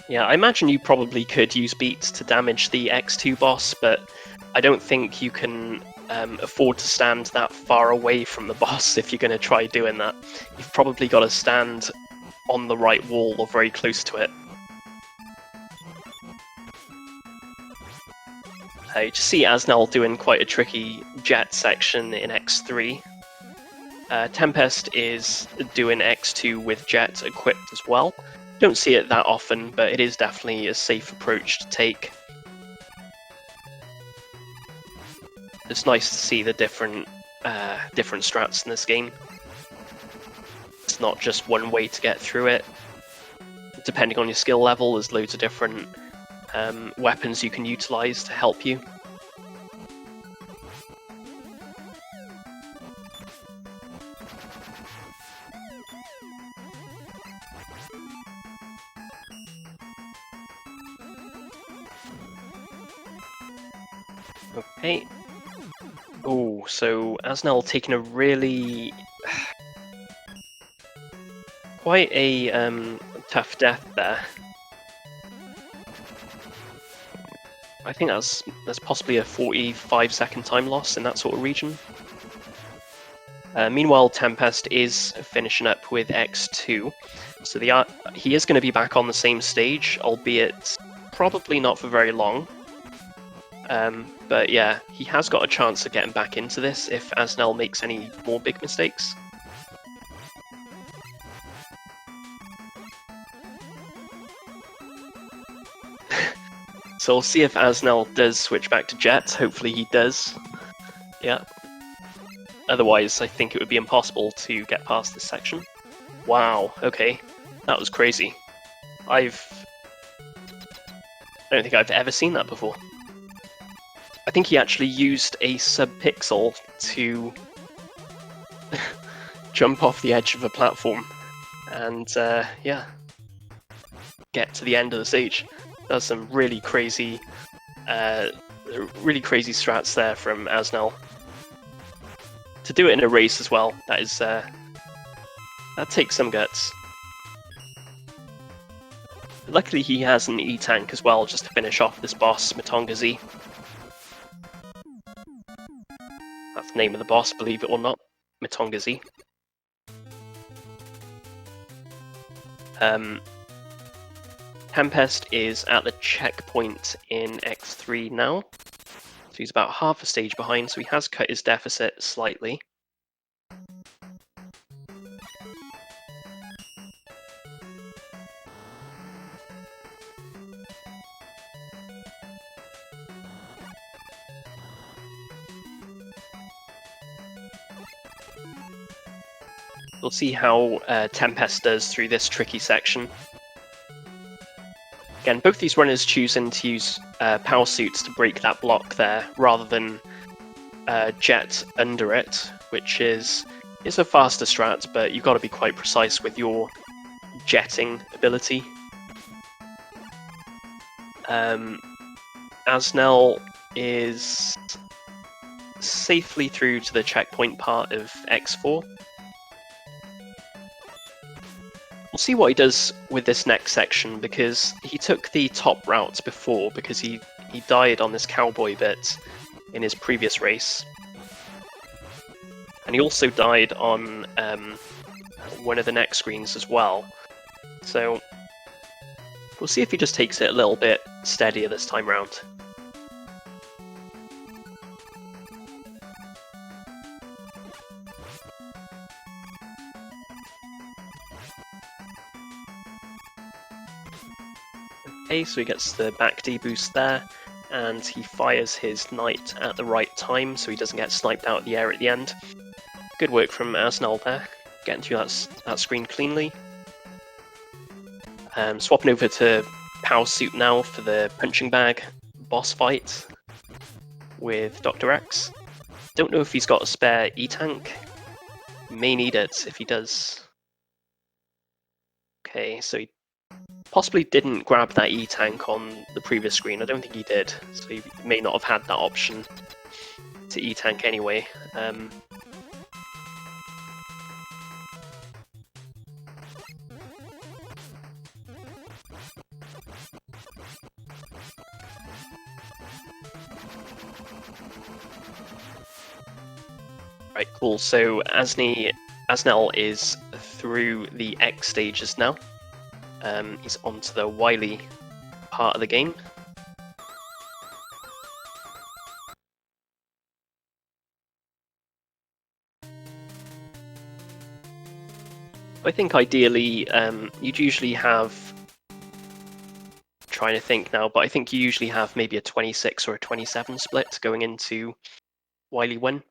Yeah, I imagine you probably could use beats to damage the X2 boss, but I don't think you can afford to stand that far away from the boss if you're going to try doing that. You've probably got to stand on the right wall or very close to it. You just see AsneL doing quite a tricky jet section in X3. Tempest is doing X2 with jet equipped as well. Don't see it that often, but it is definitely a safe approach to take. It's nice to see the different strats in this game. It's not just one way to get through it. Depending on your skill level, there's loads of different weapons you can utilize to help you. Okay. Oh, so AsneL taking a really quite a tough death there. I think that's possibly a 45-second time loss in that sort of region. Meanwhile, Tempest is finishing up with X2, so he is going to be back on the same stage, albeit probably not for very long. But yeah, he has got a chance of getting back into this if AsneL makes any more big mistakes. So we'll see if AsneL does switch back to jet. Hopefully he does. Yeah. Otherwise, I think it would be impossible to get past this section. Wow, okay. That was crazy. I don't think I've ever seen that before. I think he actually used a sub-pixel to jump off the edge of a platform and, yeah, get to the end of the stage. That's some really crazy strats there from AsneL. To do it in a race as well, that takes some guts. Luckily he has an E-tank as well, just to finish off this boss, Matonga Z. That's the name of the boss, believe it or not, Matonga Z. Tempest is at the checkpoint in X3 now. So he's about half a stage behind, so he has cut his deficit slightly. We'll see how Tempest does through this tricky section. Again, both these runners choosing to use power suits to break that block there, rather than jet under it, which is a faster strat, but you've got to be quite precise with your jetting ability. AsneL is safely through to the checkpoint part of X4. We'll see what he does with this next section, because he took the top route before because he died on this cowboy bit in his previous race. And he also died on one of the next screens as well. So we'll see if he just takes it a little bit steadier this time round. Okay, so he gets the back D boost there, and he fires his knight at the right time so he doesn't get sniped out of the air at the end. Good work from AsneL there, getting through that screen cleanly. Swapping over to Power Suit now for the punching bag boss fight with Dr. X. Don't know if he's got a spare E-tank. May need it if he does. Okay, so he possibly didn't grab that E-tank on the previous screen. I don't think he did, so he may not have had that option to E-tank anyway. Right, cool. So AsneL is through the X stages now. He's onto the Wily part of the game. I think ideally you'd usually have, trying to think now, but I think you usually have maybe a 26 or a 27 split going into Wily 1.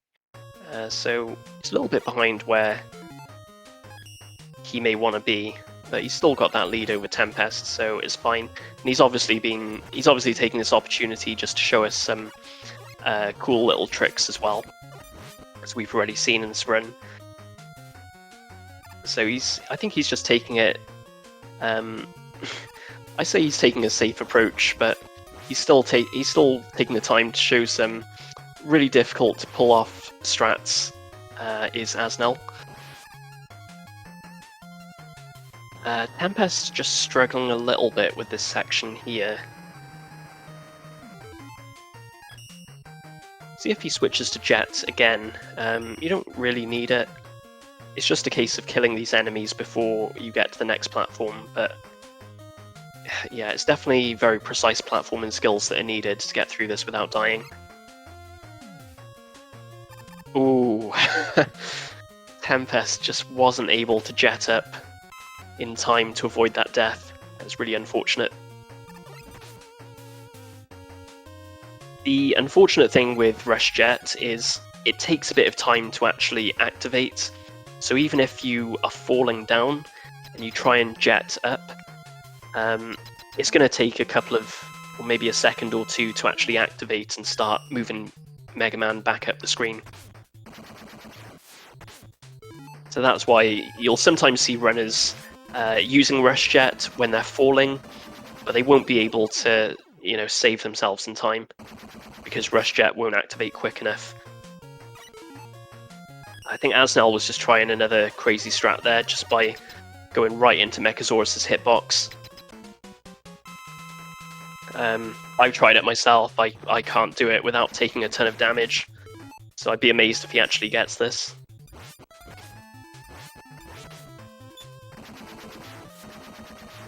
So it's a little bit behind where he may want to be, but he's still got that lead over Tempest, so it's fine. And he's obviously taking this opportunity just to show us some cool little tricks as well, as we've already seen in this run. So I think he's just taking it. I say he's taking a safe approach, but he's still taking the time to show some really difficult to pull off strats. Is AsneL. Tempest just struggling a little bit with this section here. See if he switches to Jet again. You don't really need it. It's just a case of killing these enemies before you get to the next platform, but yeah, it's definitely very precise platforming skills that are needed to get through this without dying. Ooh, Tempest just wasn't able to jet up in time to avoid that death. That's really unfortunate. The unfortunate thing with Rush Jet is it takes a bit of time to actually activate. So even if you are falling down and you try and jet up, it's going to take a couple of, or maybe a second or two to actually activate and start moving Mega Man back up the screen. So that's why you'll sometimes see runners using Rush Jet when they're falling, but they won't be able to, save themselves in time because Rush Jet won't activate quick enough. I think AsneL was just trying another crazy strat there, just by going right into Mechasaurus's hitbox. I've tried it myself. I can't do it without taking a ton of damage, so I'd be amazed if he actually gets this.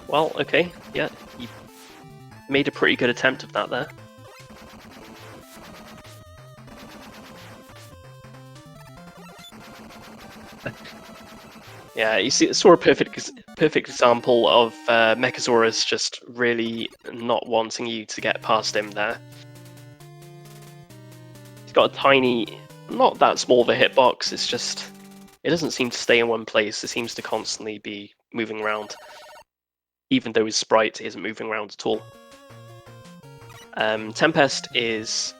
Well, okay, yeah, he made a pretty good attempt of that there. Yeah, you saw a perfect example of Mechasaurus just really not wanting you to get past him there. He's got a tiny, not that small of a hitbox, it's just, it doesn't seem to stay in one place, it seems to constantly be moving around, even though his sprite isn't moving around at all. Tempest is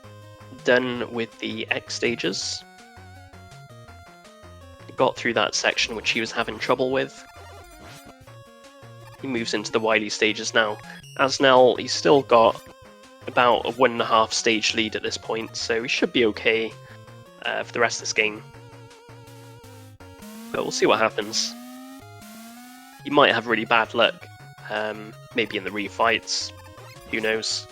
done with the X stages. Got through that section which he was having trouble with. He moves into the Wily stages now. AsneL, he's still got about a 1.5 stage lead at this point, so he should be okay for the rest of this game. But we'll see what happens. he might have really bad luck, maybe in the refights, who knows.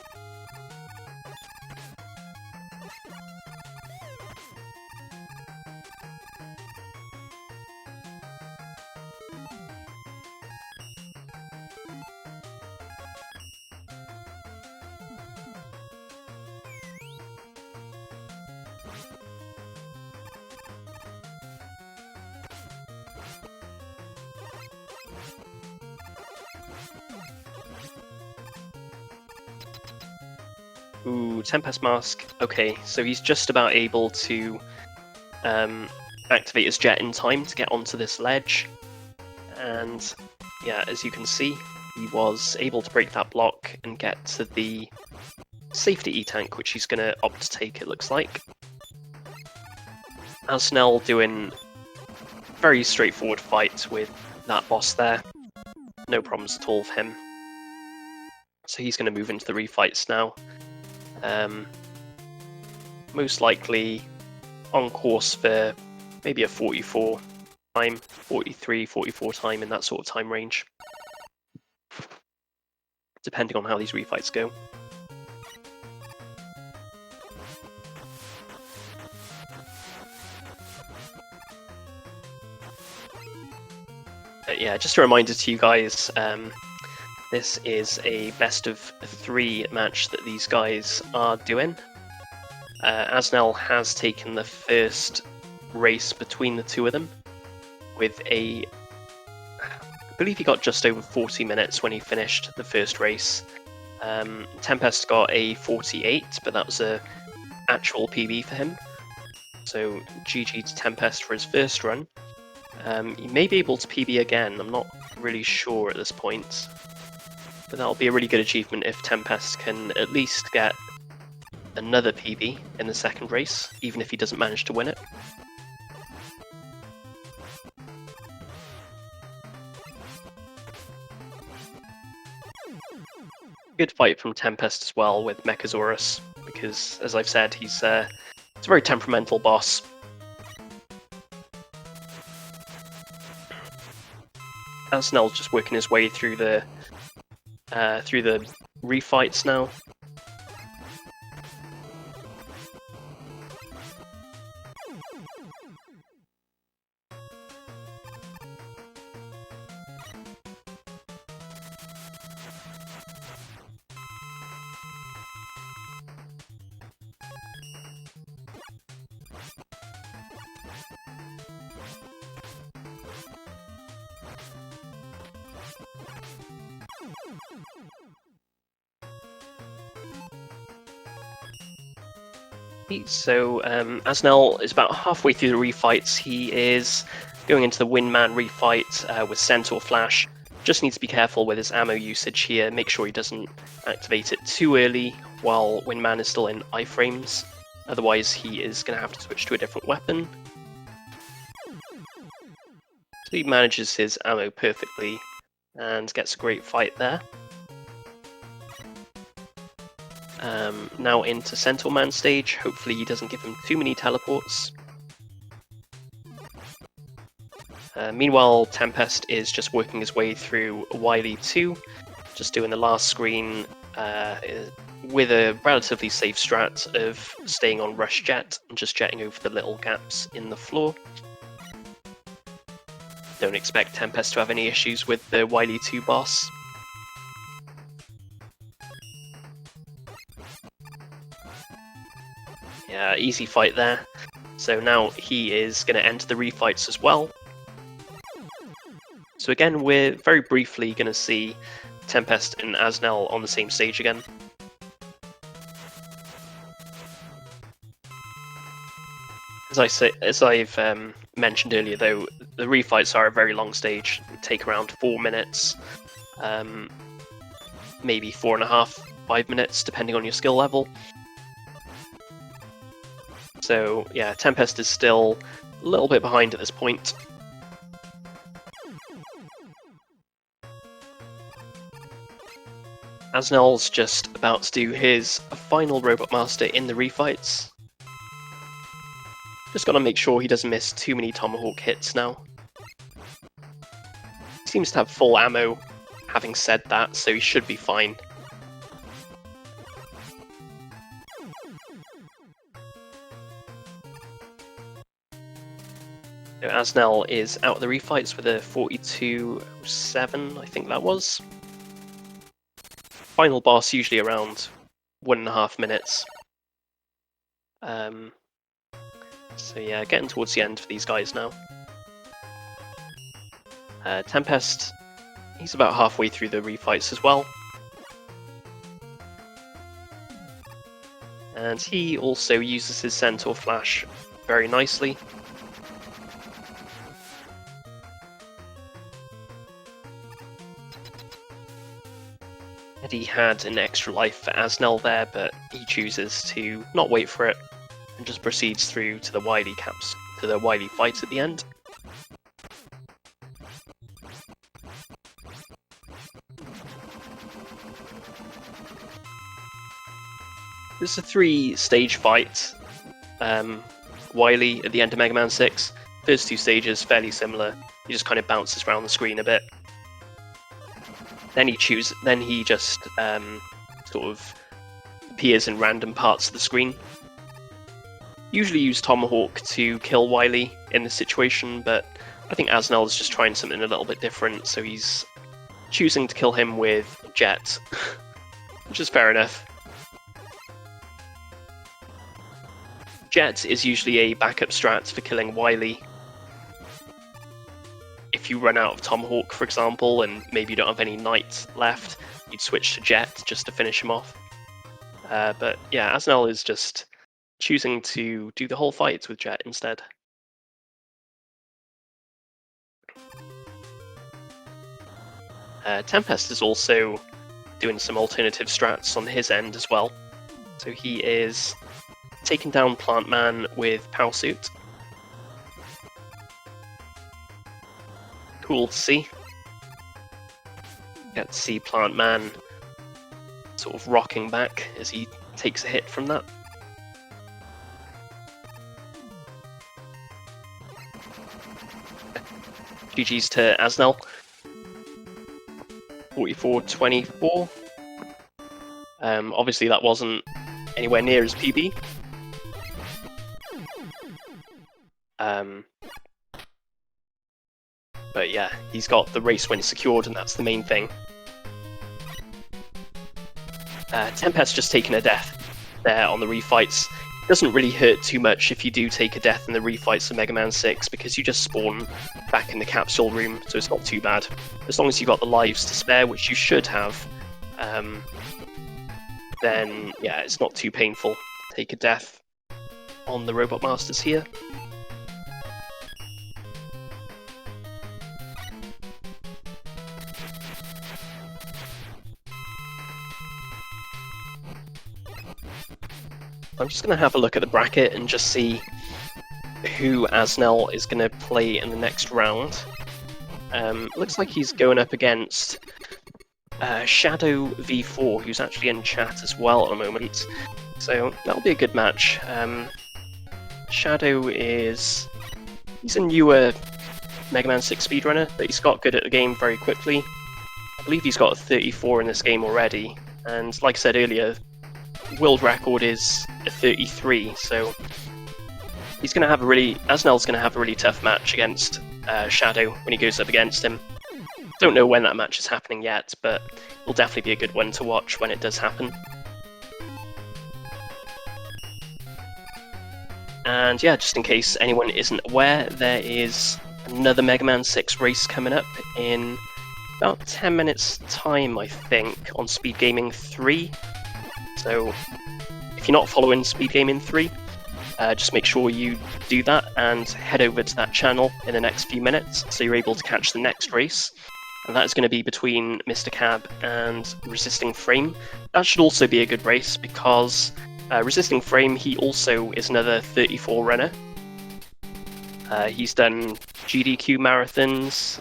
Ooh, Tempest Mask. Okay, so he's just about able to activate his jet in time to get onto this ledge. And yeah, as you can see, he was able to break that block and get to the safety E-tank, which he's going to opt to take, it looks like. AsneL doing a very straightforward fight with that boss there. No problems at all for him. So he's going to move into the refights now. Most likely on course for maybe a 44 time, 43, 44 time, in that sort of time range, depending on how these refights go. But yeah, just a reminder to you guys, this is a best of 3 match that these guys are doing. AsneL has taken the first race between the two of them with I believe he got just over 40 minutes when he finished the first race. Tempest got a 48, but that was a actual PB for him. So GG to Tempest for his first run. He may be able to PB again, I'm not really sure at this point. But that'll be a really good achievement if Tempest can at least get another PB in the second race, even if he doesn't manage to win it. Good fight from Tempest as well with Mechasaurus, because as I've said, he's a very temperamental boss. AsneL's just working his way through the refights now. So AsneL is about halfway through the refights. He is going into the Windman refight with Centaur Flash. Just needs to be careful with his ammo usage here. Make sure he doesn't activate it too early while Windman is still in iframes. Otherwise he is going to have to switch to a different weapon. So he manages his ammo perfectly and gets a great fight there. Now into Centaur Man stage. Hopefully he doesn't give him too many teleports. Meanwhile, Tempest is just working his way through Wily 2, just doing the last screen with a relatively safe strat of staying on Rush Jet and just jetting over the little gaps in the floor. Don't expect Tempest to have any issues with the Wily 2 boss. Yeah, easy fight there. So now he is going to enter the refights as well. So again, we're very briefly going to see Tempest and AsneL on the same stage again. As I've mentioned earlier, though, the refights are a very long stage. They take around 4 minutes, maybe 4.5, 5 minutes, depending on your skill level. So yeah, Tempest is still a little bit behind at this point. AsneL's just about to do his final Robot Master in the refights. Just gotta make sure he doesn't miss too many Tomahawk hits now. seems to have full ammo, having said that, so he should be fine. So AsneL is out of the refights with a 42.7, I think that was. Final boss usually around 1.5 minutes. So yeah, getting towards the end for these guys now. Tempest, he's about halfway through the refights as well. And he also uses his Centaur Flash very nicely. Eddie had an extra life for AsneL there, but he chooses to not wait for it and just proceeds through to the Wily caps, to the Wily fights at the end. There's a 3-stage fight. Wily at the end of Mega Man 6. First 2 stages fairly similar. He just kind of bounces around the screen a bit. Then he just sort of appears in random parts of the screen. Usually use Tomahawk to kill Wily in this situation, but I think AsneL is just trying something a little bit different, so he's choosing to kill him with Jet, which is fair enough. Jet is usually a backup strat for killing Wily. If you run out of Tomahawk, for example, and maybe you don't have any Knight left, you'd switch to Jet just to finish him off. But yeah, AsneL is just choosing to do the whole fight with Jet instead. Tempest is also doing some alternative strats on his end as well. So he is taking down Plant Man with Power Suit. Cool to see. Get to see Plant Man sort of rocking back as he takes a hit from that. GG's to AsneL. 44-24. Obviously that wasn't anywhere near his PB. But yeah, he's got the race win secured, and that's the main thing. Tempest just taking a death there on the refights. Doesn't really hurt too much if you do take a death in the refights of Mega Man 6, because you just spawn back in the capsule room, so it's not too bad. As long as you've got the lives to spare, which you should have, then yeah, it's not too painful to take a death on the Robot Masters here. I'm just going to have a look at the bracket and just see who AsneL is going to play in the next round. Looks like he's going up against Shadow V4, who's actually in chat as well at the moment. So that'll be a good match. Shadow he's a newer Mega Man 6 speedrunner, but he's got good at the game very quickly. I believe he's got a 34 in this game already, and like I said earlier, world record is a 33, so he's going to have AsneL's going to have a really tough match against Shadow when he goes up against him. Don't know when that match is happening yet, but it'll definitely be a good one to watch when it does happen. And yeah, just in case anyone isn't aware, there is another Mega Man 6 race coming up in about 10 minutes time, I think, on SpeedGaming 3. So if you're not following SpeedGaming 3, just make sure you do that and head over to that channel in the next few minutes so you're able to catch the next race. And that is going to be between Mr. Cab and Resisting Frame. That should also be a good race because Resisting Frame, he also is another 34 runner. He's done GDQ marathons.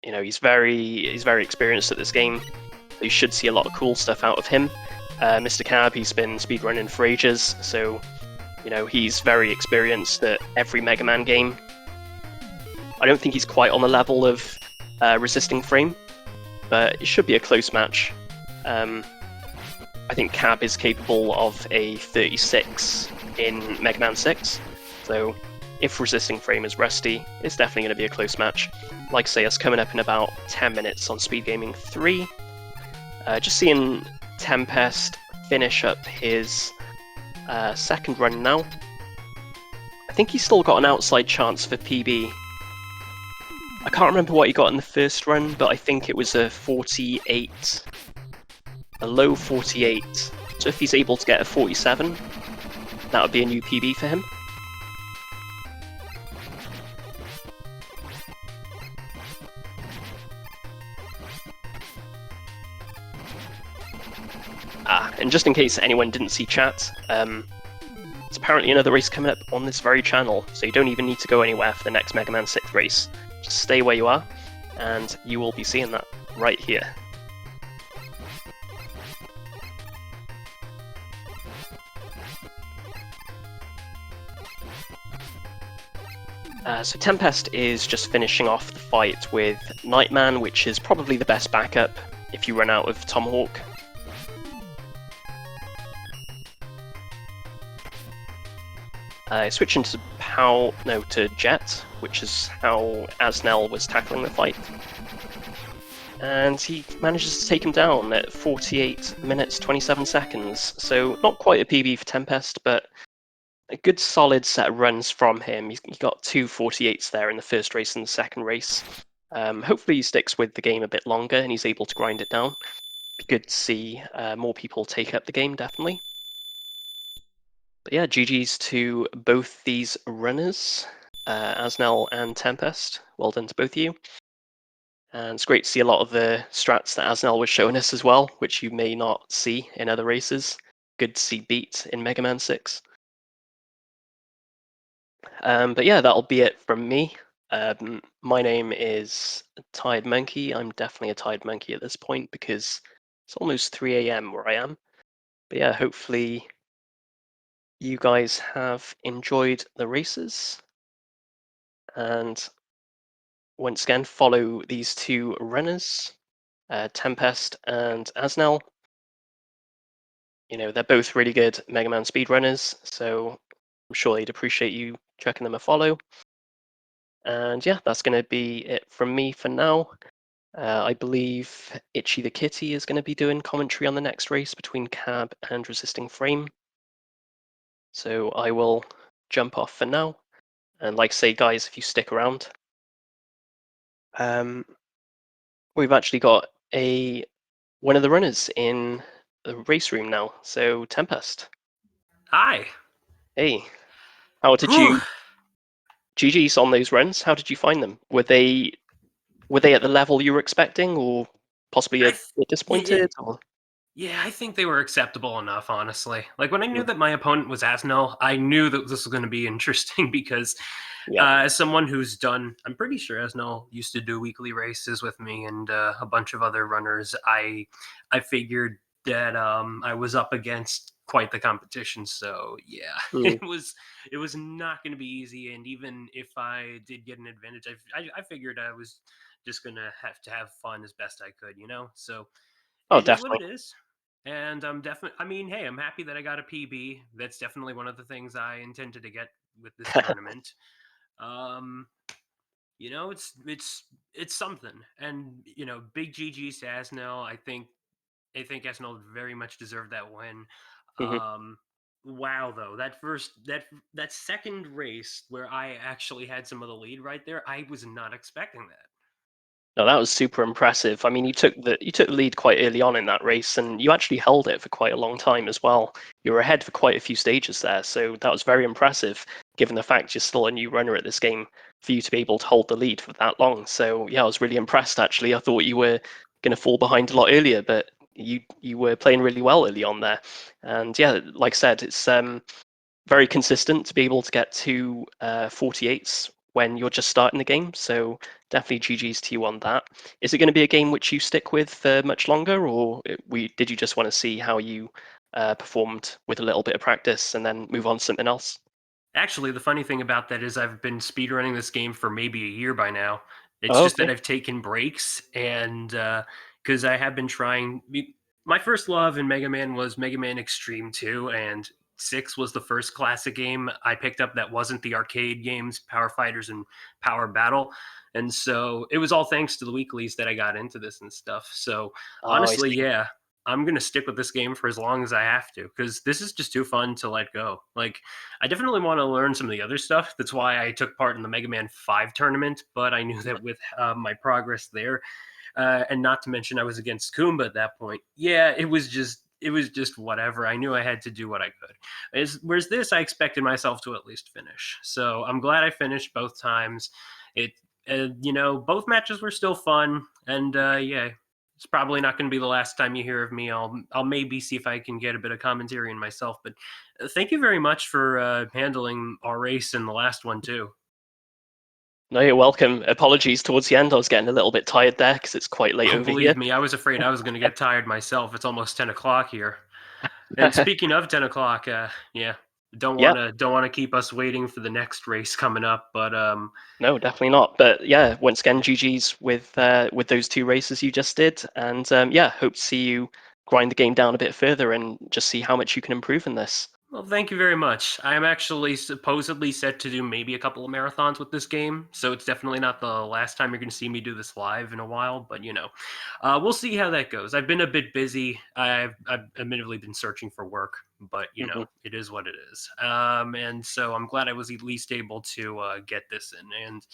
You know, he's very experienced at this game. You should see a lot of cool stuff out of him. Mr. Cab, he's been speedrunning for ages, so you know he's very experienced at every Mega Man game. I don't think he's quite on the level of resisting frame, but it should be a close match. I think Cab is capable of a 36 in Mega Man 6, so if resisting frame is rusty, it's definitely going to be a close match. Like I say, it's coming up in about 10 minutes on SpeedGaming 3. Just seeing Tempest finish up his second run now. I think he's still got an outside chance for PB. I can't remember what he got in the first run, but I think it was a 48, a low 48. So if he's able to get a 47, that would be a new PB for him. And just in case anyone didn't see chat, it's apparently another race coming up on this very channel, so you don't even need to go anywhere for the next Mega Man 6 race. Just stay where you are, and you will be seeing that right here. So Tempest is just finishing off the fight with Nightman, which is probably the best backup if you run out of Tomahawk. Switching to to Jet, which is how AsneL was tackling the fight. And he manages to take him down at 48 minutes 27 seconds. So not quite a PB for Tempest, but a good solid set of runs from him. He got two 48s there in the first race and the second race. Hopefully he sticks with the game a bit longer and he's able to grind it down. Be good to see more people take up the game, definitely. But yeah, GG's to both these runners, AsneL and Tempest. Well done to both of you. And it's great to see a lot of the strats that AsneL was showing us as well, which you may not see in other races. Good to see beat in Mega Man 6. But yeah, that'll be it from me. My name is Tide Monkey. I'm definitely a Tide Monkey at this point because it's almost 3 AM where I am. But yeah, hopefully you guys have enjoyed the races. And once again, follow these two runners, Tempest and AsneL. You know, they're both really good Mega Man speedrunners, so I'm sure they'd appreciate you checking them a follow. And yeah, that's going to be it from me for now. I believe Itchy the Kitty is going to be doing commentary on the next race between Cab and Resisting Frame. So I will jump off for now. And like I say, guys, if you stick around, we've actually got one of the runners in the race room now. So Tempest, Hi. hey, how did Whew. you? GG's on those runs. How did you find them? Were they at the level you were expecting, or possibly a I bit yeah, disappointed? Or yeah, I think they were acceptable enough, honestly. Like when I knew mm, that my opponent was AsneL, I knew that this was going to be interesting because yeah, as someone who's done, I'm pretty sure AsneL used to do weekly races with me and a bunch of other runners. I figured that I was up against quite the competition. So yeah, mm, it was not going to be easy. And even if I did get an advantage, I figured I was just gonna have to have fun as best I could, you know. So oh, it is what definitely. it is. And I'm definitely, I mean, hey, I'm happy that I got a PB. That's definitely one of the things I intended to get with this tournament. Um, you know, it's something. And, you know, big GG's to AsneL. I think AsneL very much deserved that win. hmm Wow, though, that second race where I actually had some of the lead right there, I was not expecting that. No, that was super impressive. I mean, you took the lead quite early on in that race, and you actually held it for quite a long time as well. You were ahead for quite a few stages there, so that was very impressive, given the fact you're still a new runner at this game, for you to be able to hold the lead for that long. So yeah, I was really impressed actually. I thought you were going to fall behind a lot earlier, but you were playing really well early on there. And yeah, like I said, it's very consistent to be able to get to 48s when you're just starting the game. So definitely GG's to you on that. Is it going to be a game which you stick with for much longer, or did you just want to see how you performed with a little bit of practice and then move on to something else? Actually, the funny thing about that is I've been speedrunning this game for maybe a year by now. It's Oh, just that okay. I've taken breaks and because I have been trying. My first love in Mega Man was Mega Man Extreme 2, and 6 was the first classic game I picked up that wasn't the arcade games, Power Fighters and Power Battle. And so it was all thanks to the weeklies that I got into this and stuff. So Oh, I honestly, see. yeah, I'm gonna stick with this game for as long as I have to because this is just too fun to let go. Like I definitely want to learn some of the other stuff. That's why I took part in the Mega Man 5 tournament, but I knew that with my progress there, and not to mention I was against Kumba at that point. Yeah, it was just whatever. I knew I had to do what I could. Whereas this, I expected myself to at least finish. So I'm glad I finished both times. It, both matches were still fun, and yeah, it's probably not going to be the last time you hear of me. I'll maybe see if I can get a bit of commentary in myself. But thank you very much for handling our race in the last one too. No, you're welcome. Apologies towards the end. I was getting a little bit tired there because it's quite late Oh, over here. believe me, I was afraid I was going to get tired myself. It's almost 10 o'clock here. And speaking of 10 o'clock, yeah, Yeah, don't want to keep us waiting for the next race coming up. But no, definitely not. But yeah, once again, yeah. GG's with those two races you just did, and yeah, hope to see you grind the game down a bit further and just see how much you can improve in this. Well, thank you very much. I am actually supposedly set to do maybe a couple of marathons with this game, so it's definitely not the last time you're going to see me do this live in a while. But we'll see how that goes. I've been a bit busy. I've admittedly been searching for work, but Hmm. it is what it is. And so I'm glad I was at least able to get this in. And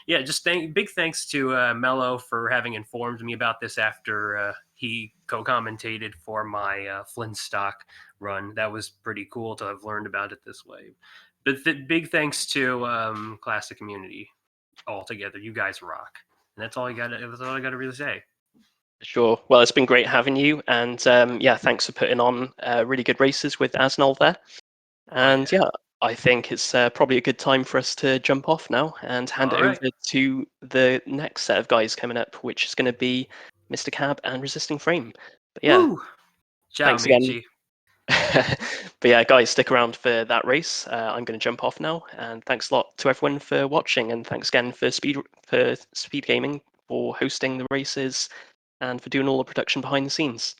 yeah, just big thanks to Mello for having informed me about this after he co-commentated for my Flintstock run. That was pretty cool to have learned about it this way. But big thanks to Classic Community altogether. You guys rock. And that's all I got. That's all I got to really say. Sure. Well, it's been great having you, and yeah, thanks for putting on really good races with AsneL there. Oh And yeah. yeah, I think it's probably a good time for us to jump off now and hand All it right. over to the next set of guys coming up, which is going to be Mr. Cab and Resisting Frame. But yeah, Woo. Ciao, thanks again. amici. But yeah, guys, stick around for that race. I'm going to jump off now, and thanks a lot to everyone for watching, and thanks again for Speed Gaming for hosting the races and for doing all the production behind the scenes.